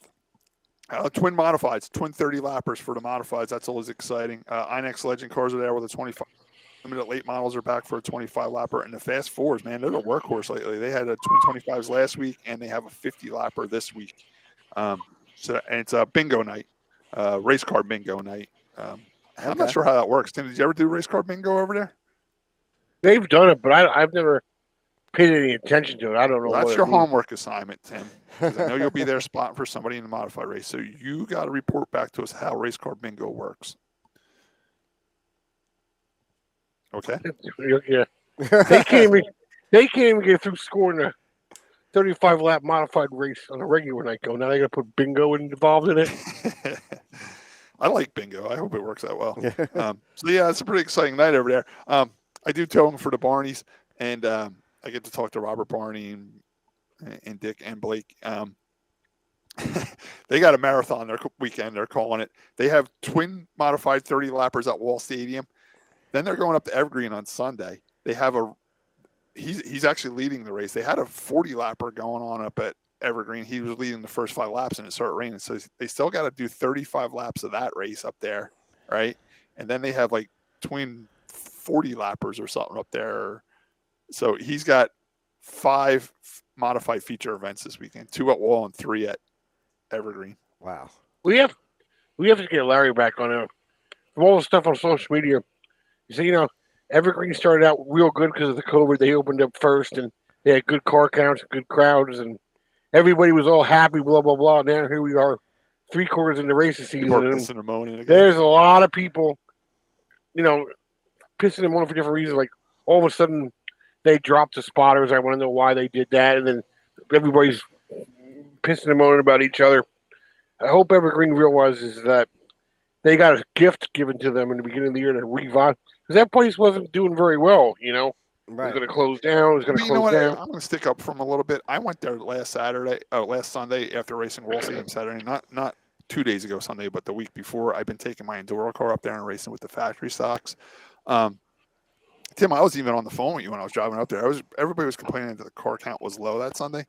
twin modifieds, twin 30 lappers for the modifieds. That's always exciting. INX Legend cars are there with a 25. Limited late models are back for a 25 lapper, and the fast fours, man, they're the workhorse lately. They had a twin 25s last week, and they have a 50 lapper this week. And it's a bingo night, race car bingo night. I'm not sure how that works. Tim, did you ever do race car bingo over there? They've done it, but I've never paid any attention to it. I don't know. Well, that's your homework assignment, Tim. Because I know you'll be there spotting for somebody in the modified race, so you got to report back to us how race car bingo works. Okay. Yeah. They can't even get through scoring a 35 lap modified race on a regular night. Now they got to put bingo involved in it. I like bingo. I hope it works out well. It's a pretty exciting night over there. I do towing for the Barneys, and I get to talk to Robert Barney and Dick and Blake. They got a marathon their weekend. They're calling it. They have twin modified 30 lappers at Wall Stadium. Then they're going up to Evergreen on Sunday. They have he's actually leading the race. They had a 40 lapper going on up at Evergreen. He was leading the first 5 laps and it started raining. So they still got to do 35 laps of that race up there. Right. And then they have like twin 40 lappers or something up there. So he's got 5 modified feature events this weekend, 2 at Wall and 3 at Evergreen. Wow. We have to get Larry back on it. From all the stuff on social media, you see, Evergreen started out real good because of the COVID. They opened up first, and they had good car counts, good crowds, and everybody was all happy, blah, blah, blah. Now here we are, 3 quarters in the racing season. There's a lot of people, pissing them on for different reasons. Like, all of a sudden, they dropped the spotters. I want to know why they did that. And then everybody's pissing them on about each other. I hope Evergreen realizes that they got a gift given to them in the beginning of the year to revive. Because that place wasn't doing very well, Right. It was going to close down. It was going to close down. I'm going to stick up for them a little bit. I went there last Sunday after racing Wall Stadium Saturday. Not 2 days ago Sunday, but the week before. I've been taking my Enduro car up there and racing with the factory stocks. Tim, I was even on the phone with you when I was driving up there. Everybody was complaining that the car count was low that Sunday,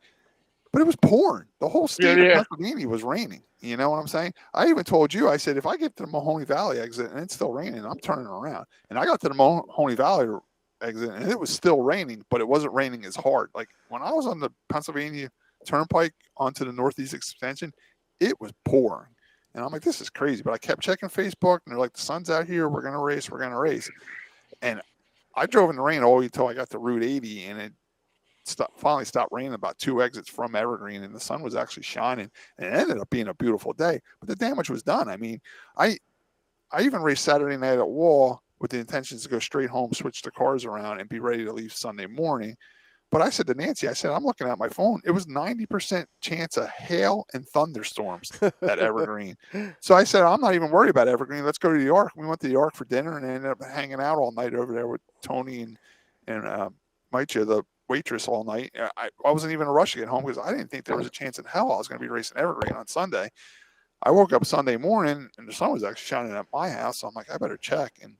but it was pouring. The whole state of Pennsylvania was raining. You know what I'm saying? I even told you, I said, if I get to the Mahoney Valley exit and it's still raining, I'm turning around. And I got to the Mahoney Valley exit and it was still raining, but it wasn't raining as hard. Like when I was on the Pennsylvania Turnpike onto the Northeast Extension, it was pouring. And I'm like, this is crazy. But I kept checking Facebook and they're like, the sun's out here. We're going to race. And I drove in the rain all until I got to Route 80, and it finally stopped raining about 2 exits from Evergreen, and the sun was actually shining, and it ended up being a beautiful day. But the damage was done. I mean, I even raced Saturday night at Wall with the intentions to go straight home, switch the cars around, and be ready to leave Sunday morning. But I said to Nancy, I'm looking at my phone. It was 90% chance of hail and thunderstorms at Evergreen. So I said, I'm not even worried about Evergreen. Let's go to the Ark. We went to the Ark for dinner and ended up hanging out all night over there with Tony and Maitja, the waitress, all night. I wasn't even in a rush to get home because I didn't think there was a chance in hell I was going to be racing Evergreen on Sunday. I woke up Sunday morning and the sun was actually shining at my house. So I'm like, I better check. And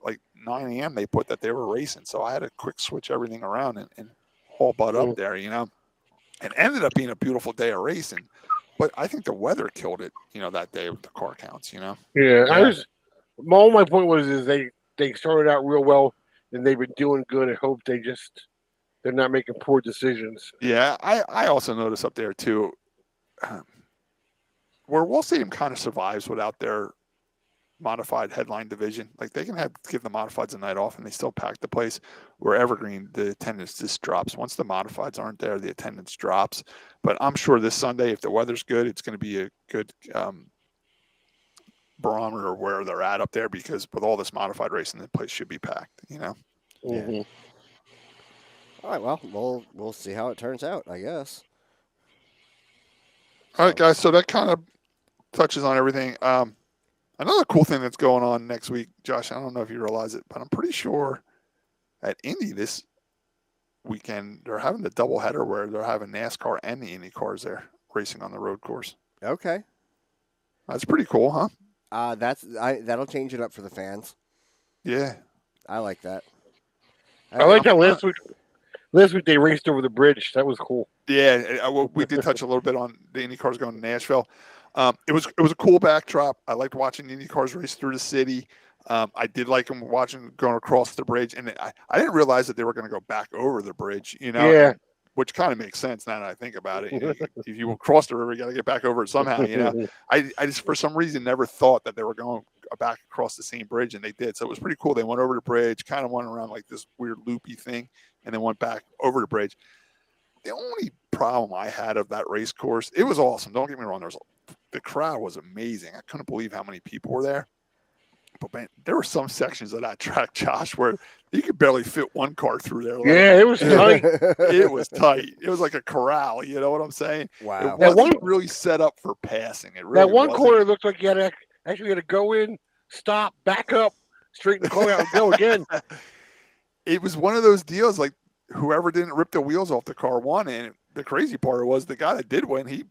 like 9 a.m. they put that they were racing. So I had to quick switch everything around and haul butt up there, and ended up being a beautiful day of racing. But I think the weather killed it, that day with the car counts, Yeah. My point was they started out real well and they've been doing good. I hope they're not making poor decisions. Yeah. I also noticed up there too, where Wall Stadium kind of survives without their modified headline division. Like they can give the modifieds a night off and they still pack the place. Where Evergreen, the attendance just drops. Once the modifieds aren't there, the attendance drops. But I'm sure this Sunday, if the weather's good, it's going to be a good barometer of where they're at up there, because with all this modified racing, the place should be packed, you know? Mm-hmm. Yeah. All right, well, we'll see how it turns out, I guess. All right, guys. So that kind of touches on everything. Another cool thing that's going on next week, Josh, I don't know if you realize it, but I'm pretty sure at Indy this weekend, they're having the doubleheader where they're having NASCAR and the Indy cars there racing on the road course. Okay. That's pretty cool, huh? That'll change it up for the fans. Yeah. I like that. I like that last week. Last week they raced over the bridge. That was cool. Yeah, we did touch a little bit on the Indy cars going to Nashville. It was a cool backdrop. I liked watching the Indy cars race through the city. I did like them watching going across the bridge, and I didn't realize that they were going to go back over the bridge. You know, Yeah. Which kind of makes sense now that I think about it. If you will cross the river, you got to get back over it somehow. You know, I just for some reason never thought that they were going back across the same bridge, and they did. So it was pretty cool. They went over the bridge, kind of went around like this weird loopy thing, and then went back over the bridge. The only problem I had of that race course, it was awesome. Don't get me wrong. The crowd was amazing. I couldn't believe how many people were there. But man, there were some sections of that track, Josh, where you could barely fit one car through there. Yeah, it was tight. It was tight. It was like a corral. You know what I'm saying? Wow. It wasn't really set up for passing. It really That one wasn't. corner looked like you had to go in, stop, back up, straighten the car out, and go again. It was one of those deals like whoever didn't rip the wheels off the car won. And the crazy part was the guy that did win, he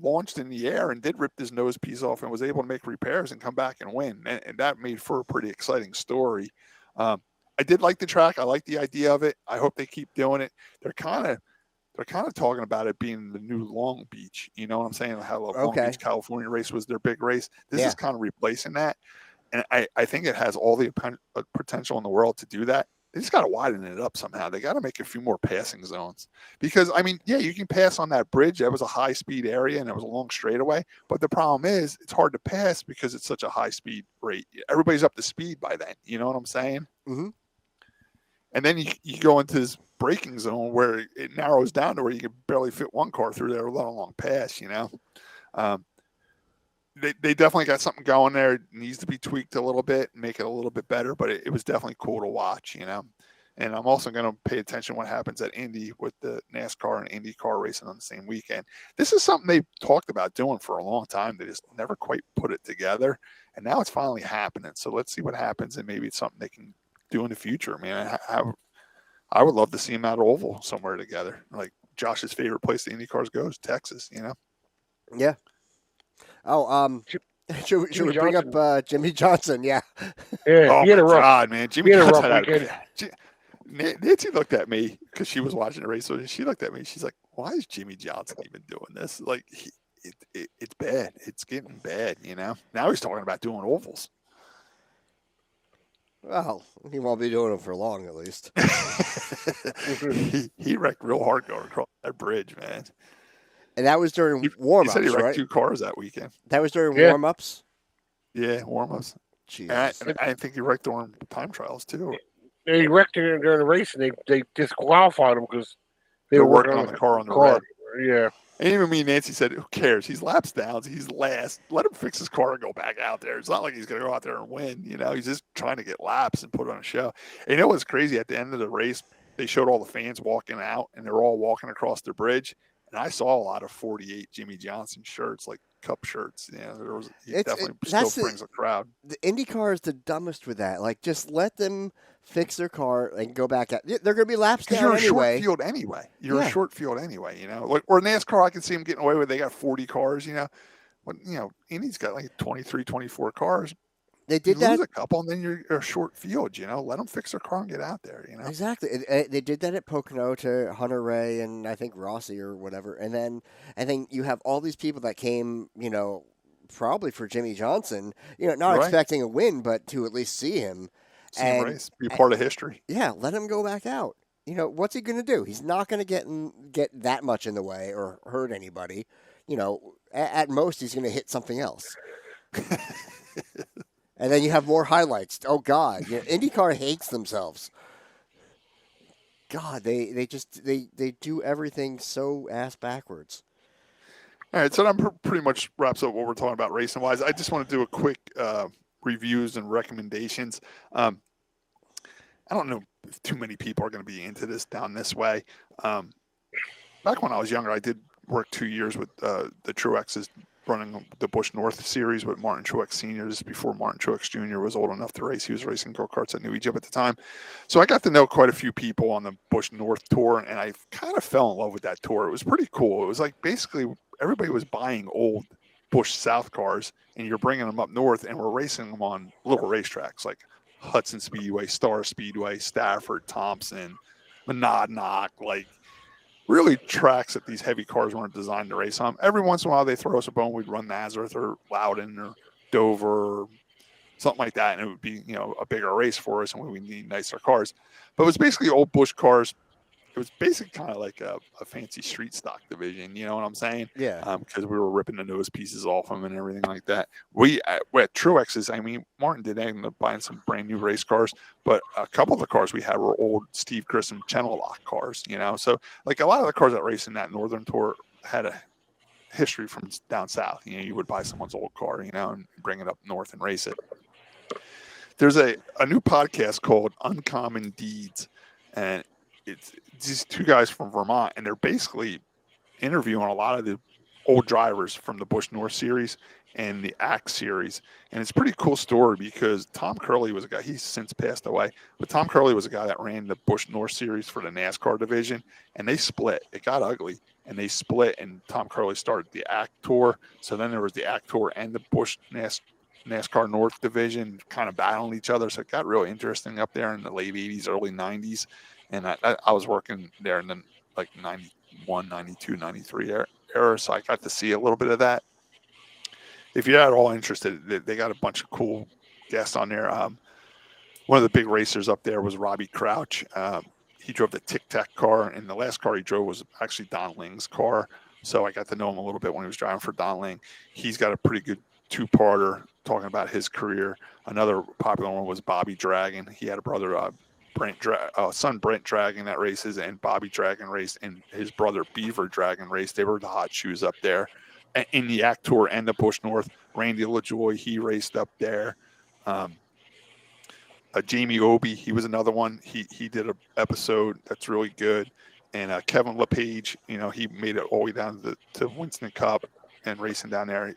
launched in the air and did rip his nose piece off and was able to make repairs and come back and win. And that made for a pretty exciting story. I did like the track. I like the idea of it. I hope they keep doing it. They're kind of talking about it being the new Long Beach. You know what I'm saying? How Long Beach, California race was their big race. This is kind of replacing that. And I think it has all the potential in the world to do that. They just got to widen it up somehow. They got to make a few more passing zones because, I mean, yeah, you can pass on that bridge. That was a high speed area and it was a long straightaway. But the problem is it's hard to pass because it's such a high speed rate. Everybody's up to speed by then. You know what I'm saying? Mm-hmm. And then you go into this braking zone where it narrows down to where you can barely fit one car through there, let alone pass, you know? They definitely got something going there. It needs to be tweaked a little bit and make it a little bit better, but it was definitely cool to watch, you know. And I'm also going to pay attention to what happens at Indy with the NASCAR and IndyCar racing on the same weekend. This is something they've talked about doing for a long time. They just never quite put it together, and now it's finally happening. So let's see what happens, and maybe it's something they can do in the future. Man, I would love to see them at Oval somewhere together. Like Josh's favorite place the IndyCars goes, Texas, you know. Yeah. Oh, should we bring up Jimmy Johnson? Yeah. Yeah. Oh, he had a rough, God, man. Jimmy he had a Johnson rough weekend. Nancy looked at me because she was watching the race. So she looked at me. She's like, why is Jimmy Johnson even doing this? Like, it's bad. It's getting bad, you know. Now he's talking about doing ovals. Well, he won't be doing them for long, at least. he wrecked real hard going across that bridge, man. And that was during warm-ups, He said he wrecked right? 2 cars that weekend. That was during warm-ups? Yeah, warm-ups. Jesus. And I think he wrecked during time trials, too. They wrecked it during the race, and they disqualified him because they They're were working on the car on the red. Yeah. And even me and Nancy said, who cares? He's laps down. He's last. Let him fix his car and go back out there. It's not like he's going to go out there and win. You know, he's just trying to get laps and put on a show. And you know what's crazy? At the end of the race, they showed all the fans walking out, and they're all walking across the bridge. And I saw a lot of 48 Jimmy Johnson shirts, like cup shirts. Yeah, he definitely still brings a crowd. The IndyCar is the dumbest with that. Like, just let them fix their car and go back out. They're going to be laps down you're anyway. A short field anyway. You're a short field anyway, you know. Like, or NASCAR, I can see them getting away with. They got 40 cars, you know. But, you know, Indy's got like 23, 24 cars. They did that. Lose a couple, and then you're a short field, you know. Let them fix their car and get out there, you know. Exactly. They did that at Pocono to Hunter Ray and I think Rossi or whatever. And then you have all these people that came, you know, probably for Jimmy Johnson, you know, not expecting a win, but to at least see him. See him race, be part of history. Yeah, let him go back out. You know, what's he going to do? He's not going to get that much in the way or hurt anybody. You know, At most, he's going to hit something else. And then you have more highlights. Oh, God. IndyCar hates themselves. God, they do everything so ass backwards. All right, so that pretty much wraps up what we're talking about racing-wise. I just want to do a quick reviews and recommendations. I don't know if too many people are going to be into this down this way. Back when I was younger, I did work 2 years with the Truexes running the Busch North Series with Martin Truex Sr. This is before Martin Truex Jr. was old enough to race. He was racing go-karts at New Egypt at the time. So I got to know quite a few people on the Busch North Tour, and I kind of fell in love with that tour. It was pretty cool. It was like basically everybody was buying old Busch South cars, and you're bringing them up north, and we're racing them on little racetracks like Hudson Speedway, Star Speedway, Stafford, Thompson, Monadnock, like really tracks that these heavy cars weren't designed to race on. Every once in a while, they throw us a bone. We'd run Nazareth or Loudon or Dover or something like that, and it would be, a bigger race for us, and we need nicer cars. But it was basically old Busch cars. It was basically kind of like a fancy street stock division, you know what I'm saying? Yeah. Because we were ripping the nose pieces off them and everything like that. We at Truex's, Martin did end up buying some brand new race cars, but a couple of the cars we had were old Steve Grissom Channellock cars, So like a lot of the cars that race in that Northern Tour had a history from down south. You would buy someone's old car, and bring it up north and race it. There's a new podcast called Uncommon Deeds, and it's these two guys from Vermont, and they're basically interviewing a lot of the old drivers from the Busch North Series and the ACT Series. And it's a pretty cool story because Tom Curley was a guy, he's since passed away, but Tom Curley was a guy that ran the Busch North Series for the NASCAR division, and they split. It got ugly, and they split, and Tom Curley started the ACT Tour. So then there was the ACT Tour and the Busch NASCAR North division kind of battling each other. So it got really interesting up there in the late 80s, early 90s. And I was working there in the 91, 92, 93 era, so I got to see a little bit of that. If you're at all interested, they got a bunch of cool guests on there. One of the big racers up there was Robbie Crouch. He drove the Tic Tac car, and the last car he drove was actually Don Ling's car. So I got to know him a little bit when he was driving for Don Ling. He's got a pretty good two-parter talking about his career. Another popular one was Bobby Dragon. He had a brother, son Brent Dragon that races, and Bobby Dragon raced, and his brother Beaver Dragon raced. They were the hot shoes up there in the ACT Tour and the Busch North. Randy LaJoy, he raced up there. Jamie Obi, he was another one. He did an episode that's really good. And Kevin LePage, he made it all the way down to Winston Cup and racing down there.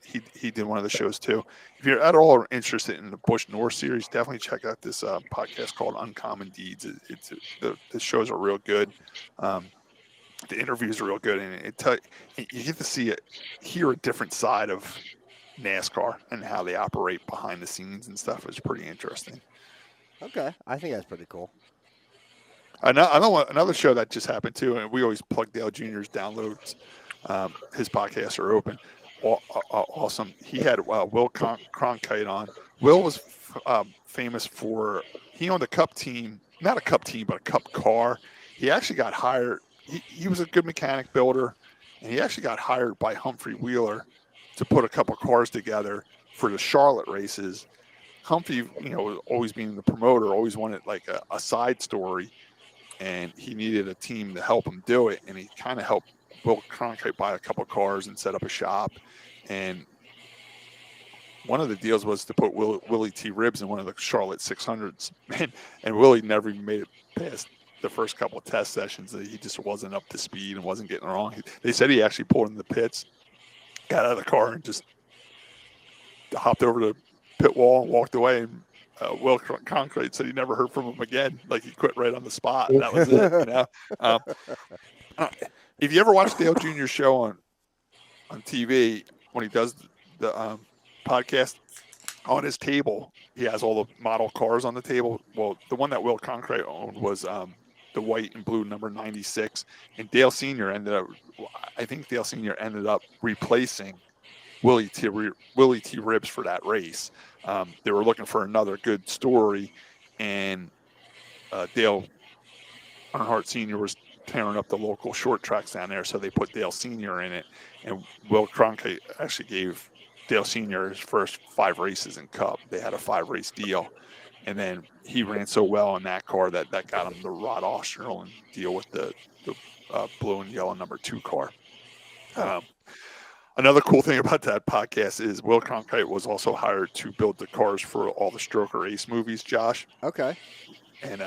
He did one of the shows too. If you're at all interested in the Busch North Series, definitely check out this podcast called Uncommon Deeds. The shows are real good. The interviews are real good, and you get to hear a different side of NASCAR and how they operate behind the scenes and stuff. It's pretty interesting. Okay, I think that's pretty cool. Another show that just happened too, and we always plug Dale Jr.'s downloads. His podcasts are open. Awesome. He had Will Cronkite on. Will was famous for, he owned a Cup team, not a Cup team, but a Cup car. He actually got hired. He was a good mechanic builder, and he actually got hired by Humphrey Wheeler to put a couple cars together for the Charlotte races. Humphrey, always being the promoter, always wanted like a side story, and he needed a team to help him do it, and he kind of helped Will Cronkite buy a couple cars and set up a shop. And one of the deals was to put Willie T. Ribbs in one of the Charlotte 600s. And Willie never even made it past the first couple of test sessions. He just wasn't up to speed and wasn't getting wrong. They said he actually pulled in the pits, got out of the car, and just hopped over the pit wall and walked away. And Will Cronkite said he never heard from him again. Like, he quit right on the spot. And that was it. If you ever watch Dale Jr.'s show on TV, when he does the podcast, on his table, he has all the model cars on the table. Well, the one that Will Cronkite owned was the white and blue number 96. And Dale Sr. ended up replacing Willie T. Ribbs for that race. They were looking for another good story, and Dale Earnhardt Sr. was tearing up the local short tracks down there. So they put Dale Sr. in it, and Will Cronkite actually gave Dale Sr. his first 5 races in Cup. They had a 5-race deal, and then he ran so well in that car that got him the Rod Osterlund deal with the blue and yellow number 2 car. Another cool thing about that podcast is Will Cronkite was also hired to build the cars for all the Stroker Ace movies, Josh. Okay. And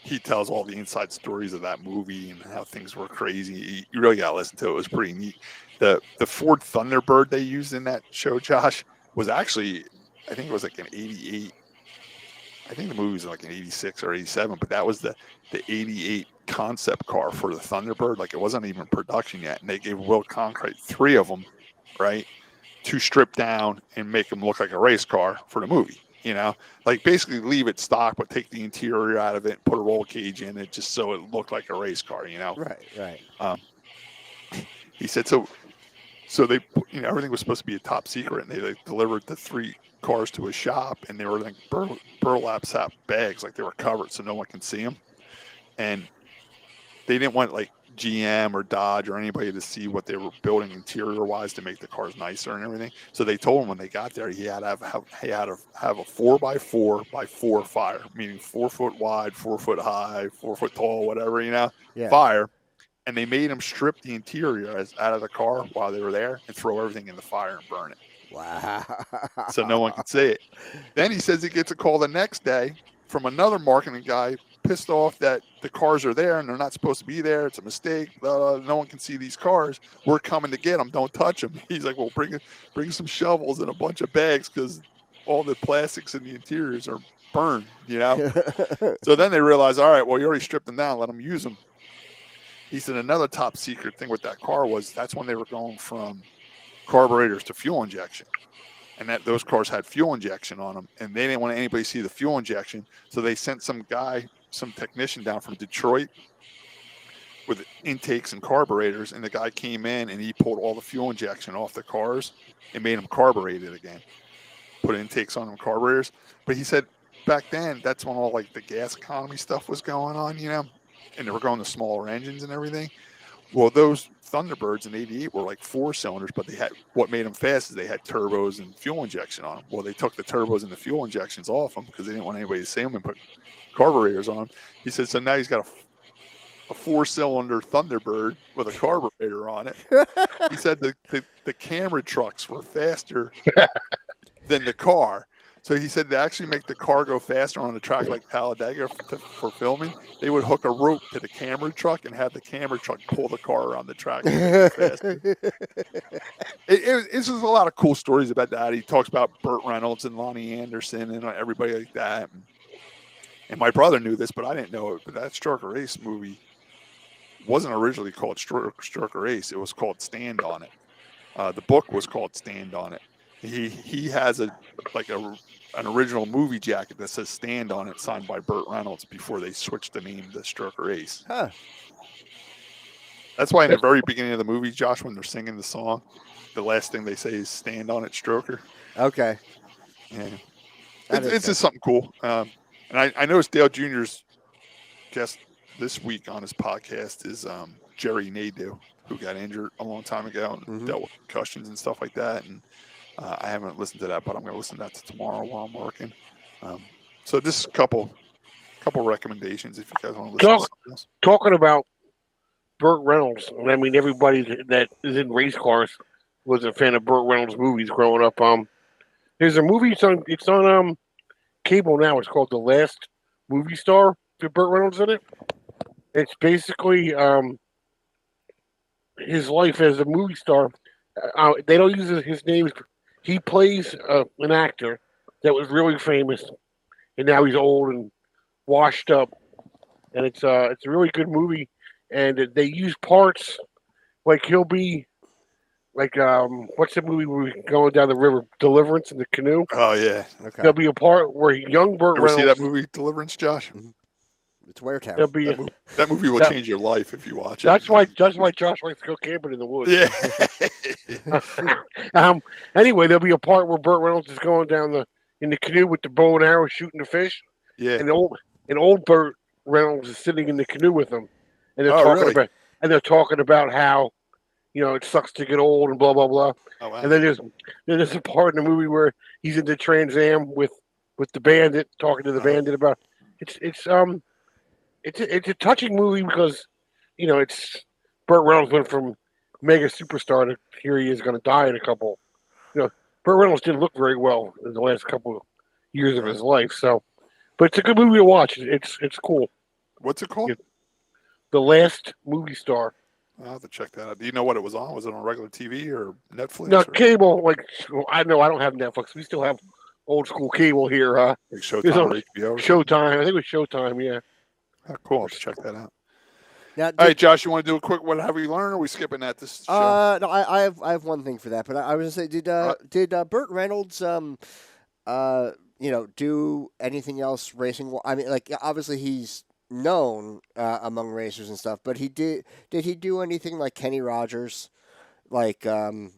he tells all the inside stories of that movie and how things were crazy. You really got to listen to it. It was pretty neat. The Ford Thunderbird they used in that show, Josh, was actually, I think it was like an 88. I think the movie was like an 86 or 87, but that was the 88 concept car for the Thunderbird. Like, it wasn't even production yet. And they gave Will Cronkite 3 of them, right, to strip down and make them look like a race car for the movie. You know, like basically leave it stock, but take the interior out of it and put a roll cage in it just so it looked like a race car, you know? Right. He said, so they, you know, everything was supposed to be a top secret, and they delivered the 3 cars to a shop, and they were like burlap sack bags, like they were covered so no one can see them. And they didn't want like GM or Dodge or anybody to see what they were building interior wise to make the cars nicer and everything. So they told him when they got there, he had to have a 4x4x4 fire, meaning 4 foot wide, 4 foot high, 4 foot tall, whatever, you know, fire. And they made him strip the interior out of the car while they were there and throw everything in the fire and burn it. Wow. So no one could see it. Then he says he gets a call the next day from another marketing guy pissed off that the cars are there and they're not supposed to be there. It's a mistake. No one can see these cars. We're coming to get them. Don't touch them. He's like, well, bring some shovels and a bunch of bags because all the plastics in the interiors are burned, you know? So then they realized, all right, well, you already stripped them down. Let them use them. He said another top secret thing with that car was that's when they were going from carburetors to fuel injection. And that those cars had fuel injection on them, and they didn't want anybody to see the fuel injection. So they sent some technician down from Detroit with intakes and carburetors, and the guy came in and he pulled all the fuel injection off the cars and made them carbureted again. Put intakes on them, carburetors. But he said back then, that's when all like the gas economy stuff was going on, you know, and they were going to smaller engines and everything. Well, those Thunderbirds in 88 were like 4 cylinders, but they had, what made them fast is they had turbos and fuel injection on them. Well, they took the turbos and the fuel injections off them because they didn't want anybody to see them and put carburetors on them. He said, so now he's got a 4-cylinder Thunderbird with a carburetor on it. He said the camera trucks were faster than the car. So he said to actually make the car go faster on a track like Talladega for filming, they would hook a rope to the camera truck and have the camera truck pull the car around the track. It's just a lot of cool stories about that. He talks about Burt Reynolds and Lonnie Anderson and everybody like that. And my brother knew this, but I didn't know it. But that Stroker Race movie wasn't originally called Stroker Race. It was called Stand on It. The book was called Stand on It. He has an original movie jacket that says Stand on It, signed by Burt Reynolds before they switched the name to Stroker Ace. Huh. That's why in the very beginning of the movie, Josh, when they're singing the song, the last thing they say is Stand on It, Stroker. Okay. Yeah. It's just something cool. And I noticed Dale Jr.'s guest this week on his podcast is Jerry Nadeau, who got injured a long time ago and dealt with concussions and stuff like that. And I haven't listened to that, but I'm going to listen to that tomorrow while I'm working. So just a couple recommendations if you guys want to listen to something else. Talking about Burt Reynolds, I mean, everybody that is in race cars was a fan of Burt Reynolds movies growing up. There's a movie, it's on cable now. It's called The Last Movie Star with Burt Reynolds in it. It's basically his life as a movie star. They don't use his name. He plays an actor that was really famous, and now he's old and washed up. And it's a really good movie. And they use parts like he'll be like what's the movie where we're going down the river, Deliverance in the canoe? Oh yeah, okay. There'll be a part where young Burt Reynolds. Ever see that movie Deliverance, Josh? Mm-hmm. It's Waretown. There'll be that movie will change your life if you watch it. That's why Josh likes to go camping in the woods. Yeah. Anyway, there'll be a part where Burt Reynolds is going down in the canoe with the bow and arrow shooting the fish. Yeah. And old Burt Reynolds is sitting in the canoe with him. and Really? they're talking about how, it sucks to get old and blah blah blah. Oh, wow. And then there's a part in the movie where he's in the Trans Am with the bandit, talking to the bandit about it's a touching movie because it's Burt Reynolds went from mega superstar to here he is going to die in a couple. Burt Reynolds didn't look very well in the last couple of years of his life. So, but it's a good movie to watch. It's cool. What's it called? The Last Movie Star. I'll have to check that out. Do you know what it was on? Was it on regular TV or Netflix? No, or? cable. I know I don't have Netflix. We still have old school cable here. Like Showtime or HBO? Showtime. I think it was Showtime. Yeah. Oh, cool. I'll check that out. Now, All right, Josh, you want to do a quick what have we learned, or are we skipping that this show? No, I have one thing for that, but I was going to say, did Burt Reynolds, do anything else racing? I mean, like, obviously he's known among racers and stuff, but did he do anything like Kenny Rogers, like started?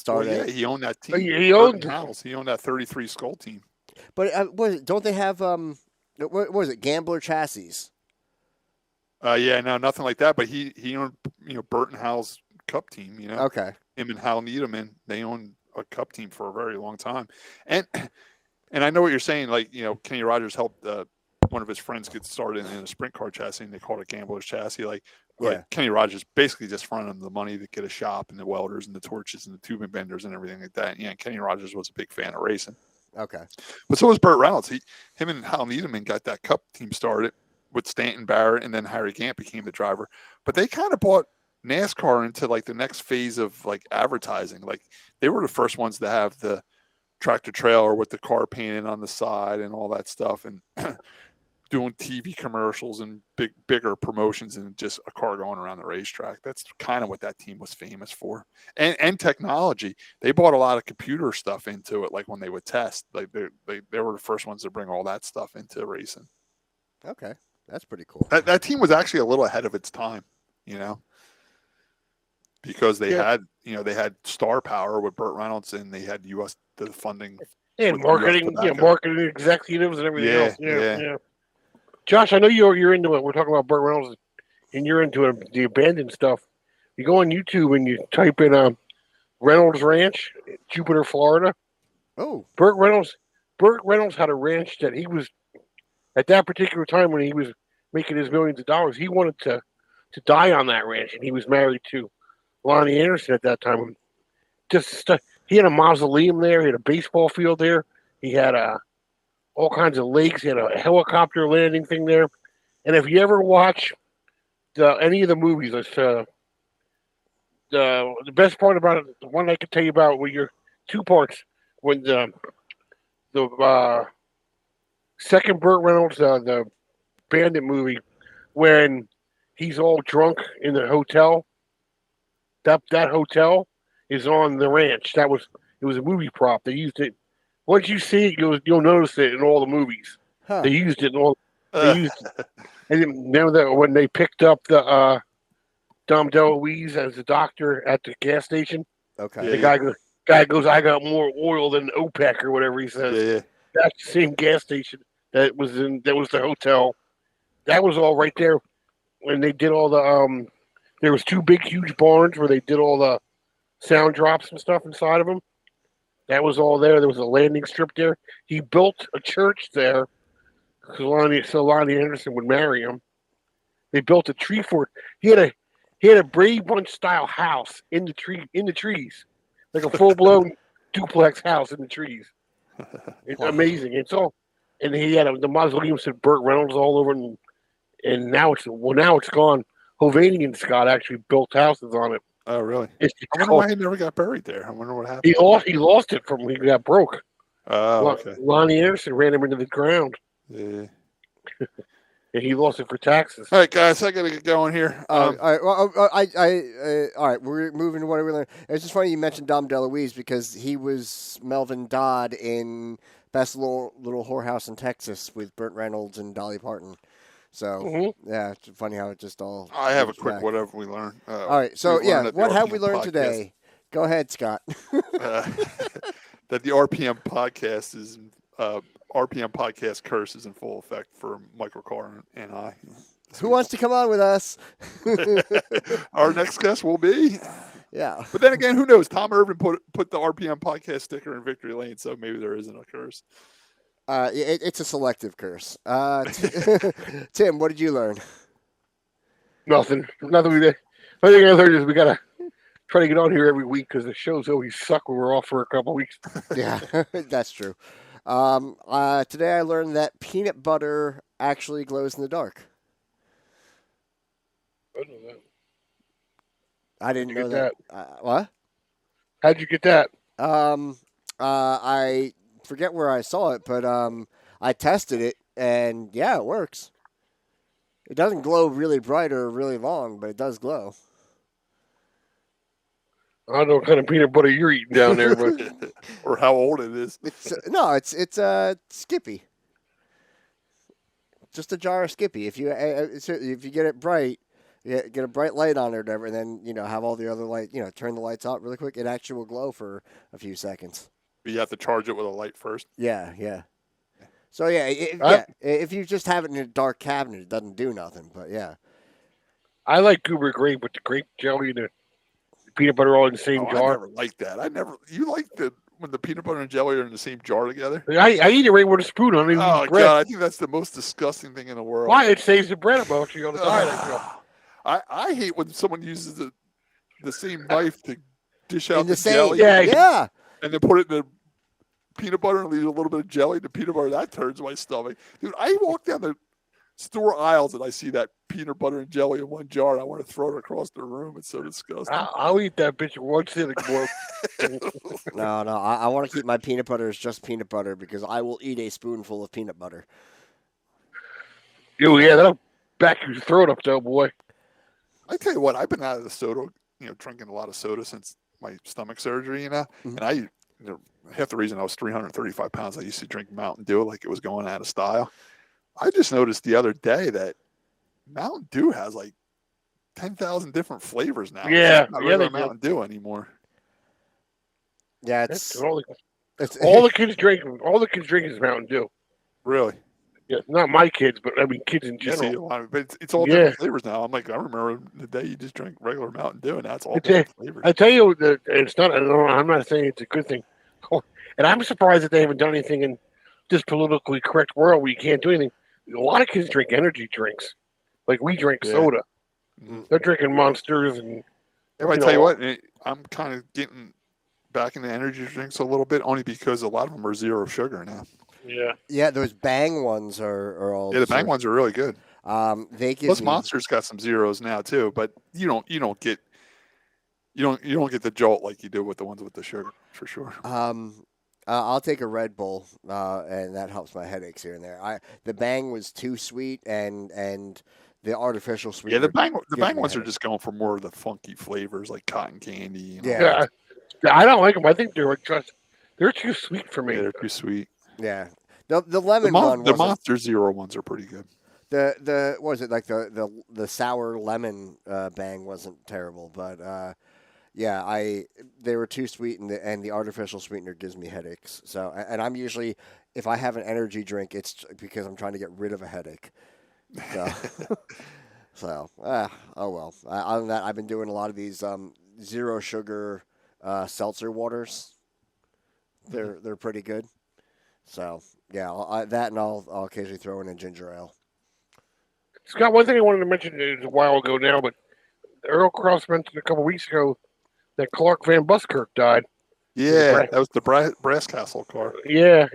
Well, yeah, he owned that team. He owned that 33 Skull team. But don't they have what was it, Gambler Chassis? Yeah, no, nothing like that. But he owned Burt and Hal's Cup team. Okay. Him and Hal Needham, they owned a Cup team for a very long time. And I know what you're saying. Like Kenny Rogers helped one of his friends get started in a sprint car chassis, and they called it Gambler's Chassis. Like Kenny Rogers basically just fronted him the money to get a shop and the welders and the torches and the tubing benders and everything like that. Yeah, Kenny Rogers was a big fan of racing. Okay. But so was Burt Reynolds. Him and Hal Needham got that Cup team started with Stanton Barrett, and then Harry Gant became the driver. But they kind of brought NASCAR into like the next phase of like advertising. Like they were the first ones to have the tractor trailer with the car painted on the side and all that stuff, and doing TV commercials and bigger promotions and just a car going around the racetrack. That's kind of what that team was famous for. And technology. They brought a lot of computer stuff into it, like when they would test. Like they were the first ones to bring all that stuff into racing. Okay. That's pretty cool. That team was actually a little ahead of its time, because they had star power with Burt Reynolds, and they had the funding and marketing, marketing executives and everything else. Yeah. Josh, I know you're into it. We're talking about Burt Reynolds, and you're into the abandoned stuff. You go on YouTube and you type in Reynolds Ranch, Jupiter, Florida. Oh, Burt Reynolds had a ranch that he was. At that particular time when he was making his millions of dollars, he wanted to die on that ranch, and he was married to Lonnie Anderson at that time. He had a mausoleum there. He had a baseball field there. He had all kinds of lakes. He had a helicopter landing thing there. And if you ever watch any of the movies, the best part about it, the one I can tell you about, were your two parts when the second Burt Reynolds, the Bandit movie, when he's all drunk in the hotel. That hotel is on the ranch. It was a movie prop. They used it. Once you see it, you'll notice it in all the movies. Huh. They used it in all. They used it. And then remember when they picked up the Dom DeLuise as a doctor at the gas station. Okay. The guy goes, I got more oil than OPEC or whatever he says. Yeah. That's the same gas station that was the hotel. That was all right there when they did all the there was two big huge barns where they did all the sound drops and stuff inside of them. That was all there. There was a landing strip there. He built a church there so Lonnie Anderson would marry him. They built a tree fort. He had a Brady Bunch style house in the trees, like a full blown duplex house in the trees. It's amazing. It's all, and he had the mausoleum said Burt Reynolds all over, and now it's gone. Hovanian Scott actually built houses on it. Oh, really? I wonder why he never got buried there. I wonder what happened. He lost it from when he got broke. Oh, okay. Lonnie Anderson ran him into the ground. Yeah. And he lost it for taxes. All right, guys, I got to get going here. All right. Well, all right. We're moving to what we learned. It's just funny you mentioned Dom DeLuise because he was Melvin Dodd in Best Little Whorehouse in Texas with Burt Reynolds and Dolly Parton. So yeah, it's funny how it just all. I have a quick whatever we learned. All right. So what have we learned today? Go ahead, Scott. That the RPM podcast is. RPM podcast curse is in full effect for Michael Carr and I. Who wants to come on with us? Our next guest will be. Yeah. But then again, who knows? Tom Irvin put the RPM podcast sticker in Victory Lane, so maybe there isn't a curse. It's a selective curse. Tim, what did you learn? Nothing. Nothing. The only thing I learned is we gotta try to get on here every week because the shows always suck when we're off for a couple weeks. Yeah, that's true. Today I learned that peanut butter actually glows in the dark. I know that. I didn't know that. What? How'd you get that? I forget where I saw it, but I tested it, and yeah, it works. It doesn't glow really bright or really long, but it does glow. I don't know what kind of peanut butter you're eating down there, but Or how old it is. It's Skippy. Just a jar of Skippy. If you get it bright, get a bright light on it or whatever, and then have all the other light. Turn the lights out really quick. It actually will glow for a few seconds. But you have to charge it with a light first. Yeah. So if you just have it in a dark cabinet, it doesn't do nothing. But yeah, I like Goober grape with the grape jelly and the peanut butter all in the same jar. I never liked that. You like when the peanut butter and jelly are in the same jar together? I eat it right with a spoon on it. Oh bread. God, I think that's the most disgusting thing in the world. Why? It saves the bread about you on the side. I hate when someone uses the same knife to dish out the same, jelly. Yeah. And then put it in the peanut butter and leave a little bit of jelly in the peanut butter. That turns my stomach. Dude, I walk down the store aisles and I see that peanut butter and jelly in one jar and I want to throw it across the room. It's so disgusting. I'll eat that bitch in one sitting. No. I want to keep my peanut butter as just peanut butter because I will eat a spoonful of peanut butter. Oh, yeah, that'll back your throat up, though, boy. I tell you what, I've been out of the soda, drinking a lot of soda since my stomach surgery, Mm-hmm. and half the reason I was 335 pounds, I used to drink Mountain Dew like it was going out of style. I just noticed the other day that Mountain Dew has like 10,000 different flavors now. Yeah, it's not they regular do. Mountain Dew anymore. Yeah, all the kids drink. All the kids drink is Mountain Dew. Really? Yeah, not my kids, but I mean kids in You see general. a lot but it's all different flavors now. I'm like, I remember the day you just drank regular Mountain Dew, and that's all different flavors. I tell you, it's not. I'm not saying it's a good thing, and I'm surprised that they haven't done anything in this politically correct world where you can't do anything. A lot of kids drink energy drinks, like we drink soda. Mm-hmm. They're drinking Monsters and. If I tell you what, I'm kind of getting back into energy drinks a little bit, only because a lot of them are zero sugar now. Yeah, those Bang ones are all. Yeah, the Bang ones are really good. They give Plus, me, Monster's got some zeros now too, but you don't get the jolt like you do with the ones with the sugar for sure. I'll take a Red Bull, and that helps my headaches here and there. The Bang was too sweet, and the artificial sweet. Yeah, the Bang ones are just going for more of the funky flavors like cotton candy. Yeah, I don't like them. I think they're too sweet for me. Yeah, they're too sweet. Yeah, the lemon one. The Monster Zero ones are pretty good. The what was it like the sour lemon Bang wasn't terrible, but they were too sweet, and the artificial sweetener gives me headaches. So, and I'm usually, if I have an energy drink, it's because I'm trying to get rid of a headache. So, oh well. Other than that, I've been doing a lot of these zero sugar seltzer waters. They're pretty good. So yeah, I'll occasionally throw in a ginger ale. Scott, one thing I wanted to mention is a while ago now, but Earl Cross mentioned a couple weeks ago that Clark Van Buskirk died. Yeah, that was the Brass Castle car. Yeah.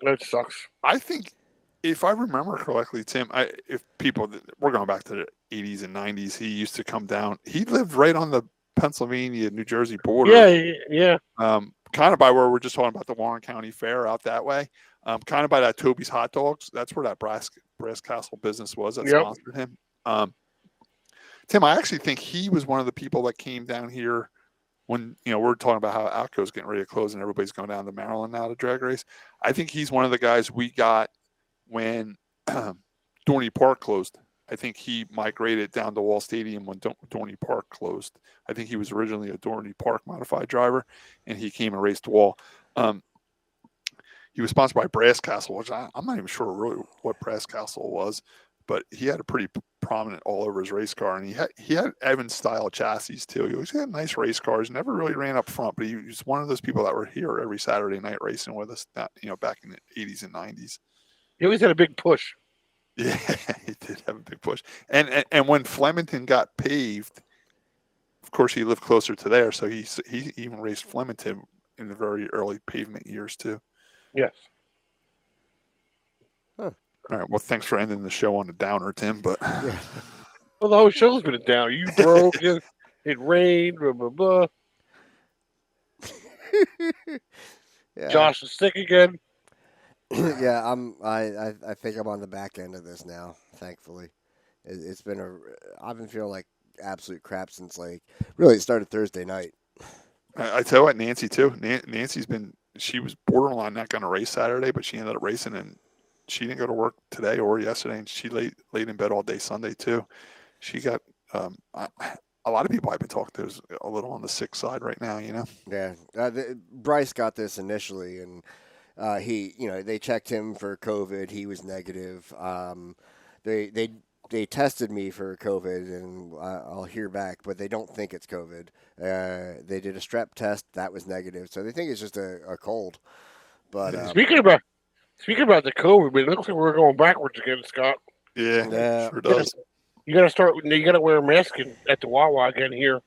That sucks. I think, if I remember correctly, Tim, we're going back to the 80s and 90s, he used to come down. He lived right on the Pennsylvania-New Jersey border. Yeah. Kind of by where we're just talking about the Warren County Fair out that way. Kind of by that Toby's Hot Dogs. That's where that Brass Castle business was that sponsored him. Tim, I actually think he was one of the people that came down here when, we're talking about how Atco's getting ready to close and everybody's going down to Maryland now to drag race. I think he's one of the guys we got when Dorney Park closed. I think he migrated down to Wall Stadium when Dorney Park closed. I think he was originally a Dorney Park modified driver, and he came and raced Wall. He was sponsored by Brass Castle, which I'm not even sure really what Brass Castle was. but he had a pretty prominent all over his race car, and he had Evans style chassis too. He always had nice race cars. Never really ran up front, but he was one of those people that were here every Saturday night racing with us. Back in the 80s and 90s. He always had a big push. Yeah, he did have a big push. And when Flemington got paved, of course he lived closer to there, so he even raced Flemington in the very early pavement years too. Yes. Huh. All right. Well, thanks for ending the show on a downer, Tim. But Yeah. Well, the whole show's been down. You broke it. It rained. Blah blah blah. Yeah. Josh is sick again. Yeah, I think I'm on the back end of this now. Thankfully, it's been I've been feeling like absolute crap since really it started Thursday night. I tell you what, Nancy too. She was borderline not going to race Saturday, but she ended up racing, and she didn't go to work today or yesterday, and she laid in bed all day Sunday too. She got a lot of people I've been talking to is a little on the sick side right now. Yeah, Bryce got this initially, and they checked him for COVID. He was negative. They tested me for COVID, and I'll hear back, but they don't think it's COVID. They did a strep test that was negative, so they think it's just a cold. But Speaking about the COVID, it looks like we're going backwards again, Scott. Yeah, sure does. You got to wear a mask at the Wawa again here.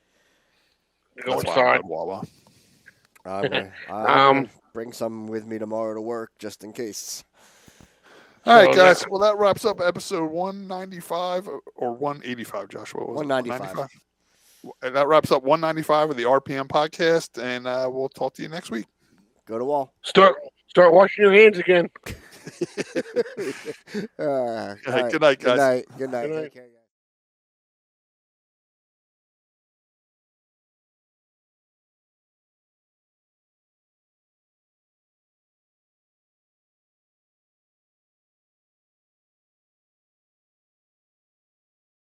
To go That's why I inside. love Wawa. I'm gonna bring some with me tomorrow to work just in case. All right, guys. Well, that wraps up episode 195 or 185, Josh. What was 195. And that wraps up 195 of the RPM podcast, and we'll talk to you next week. Go to Wall. Start washing your hands again. All right. Good night, guys. Good night. Good night. Take care, guys.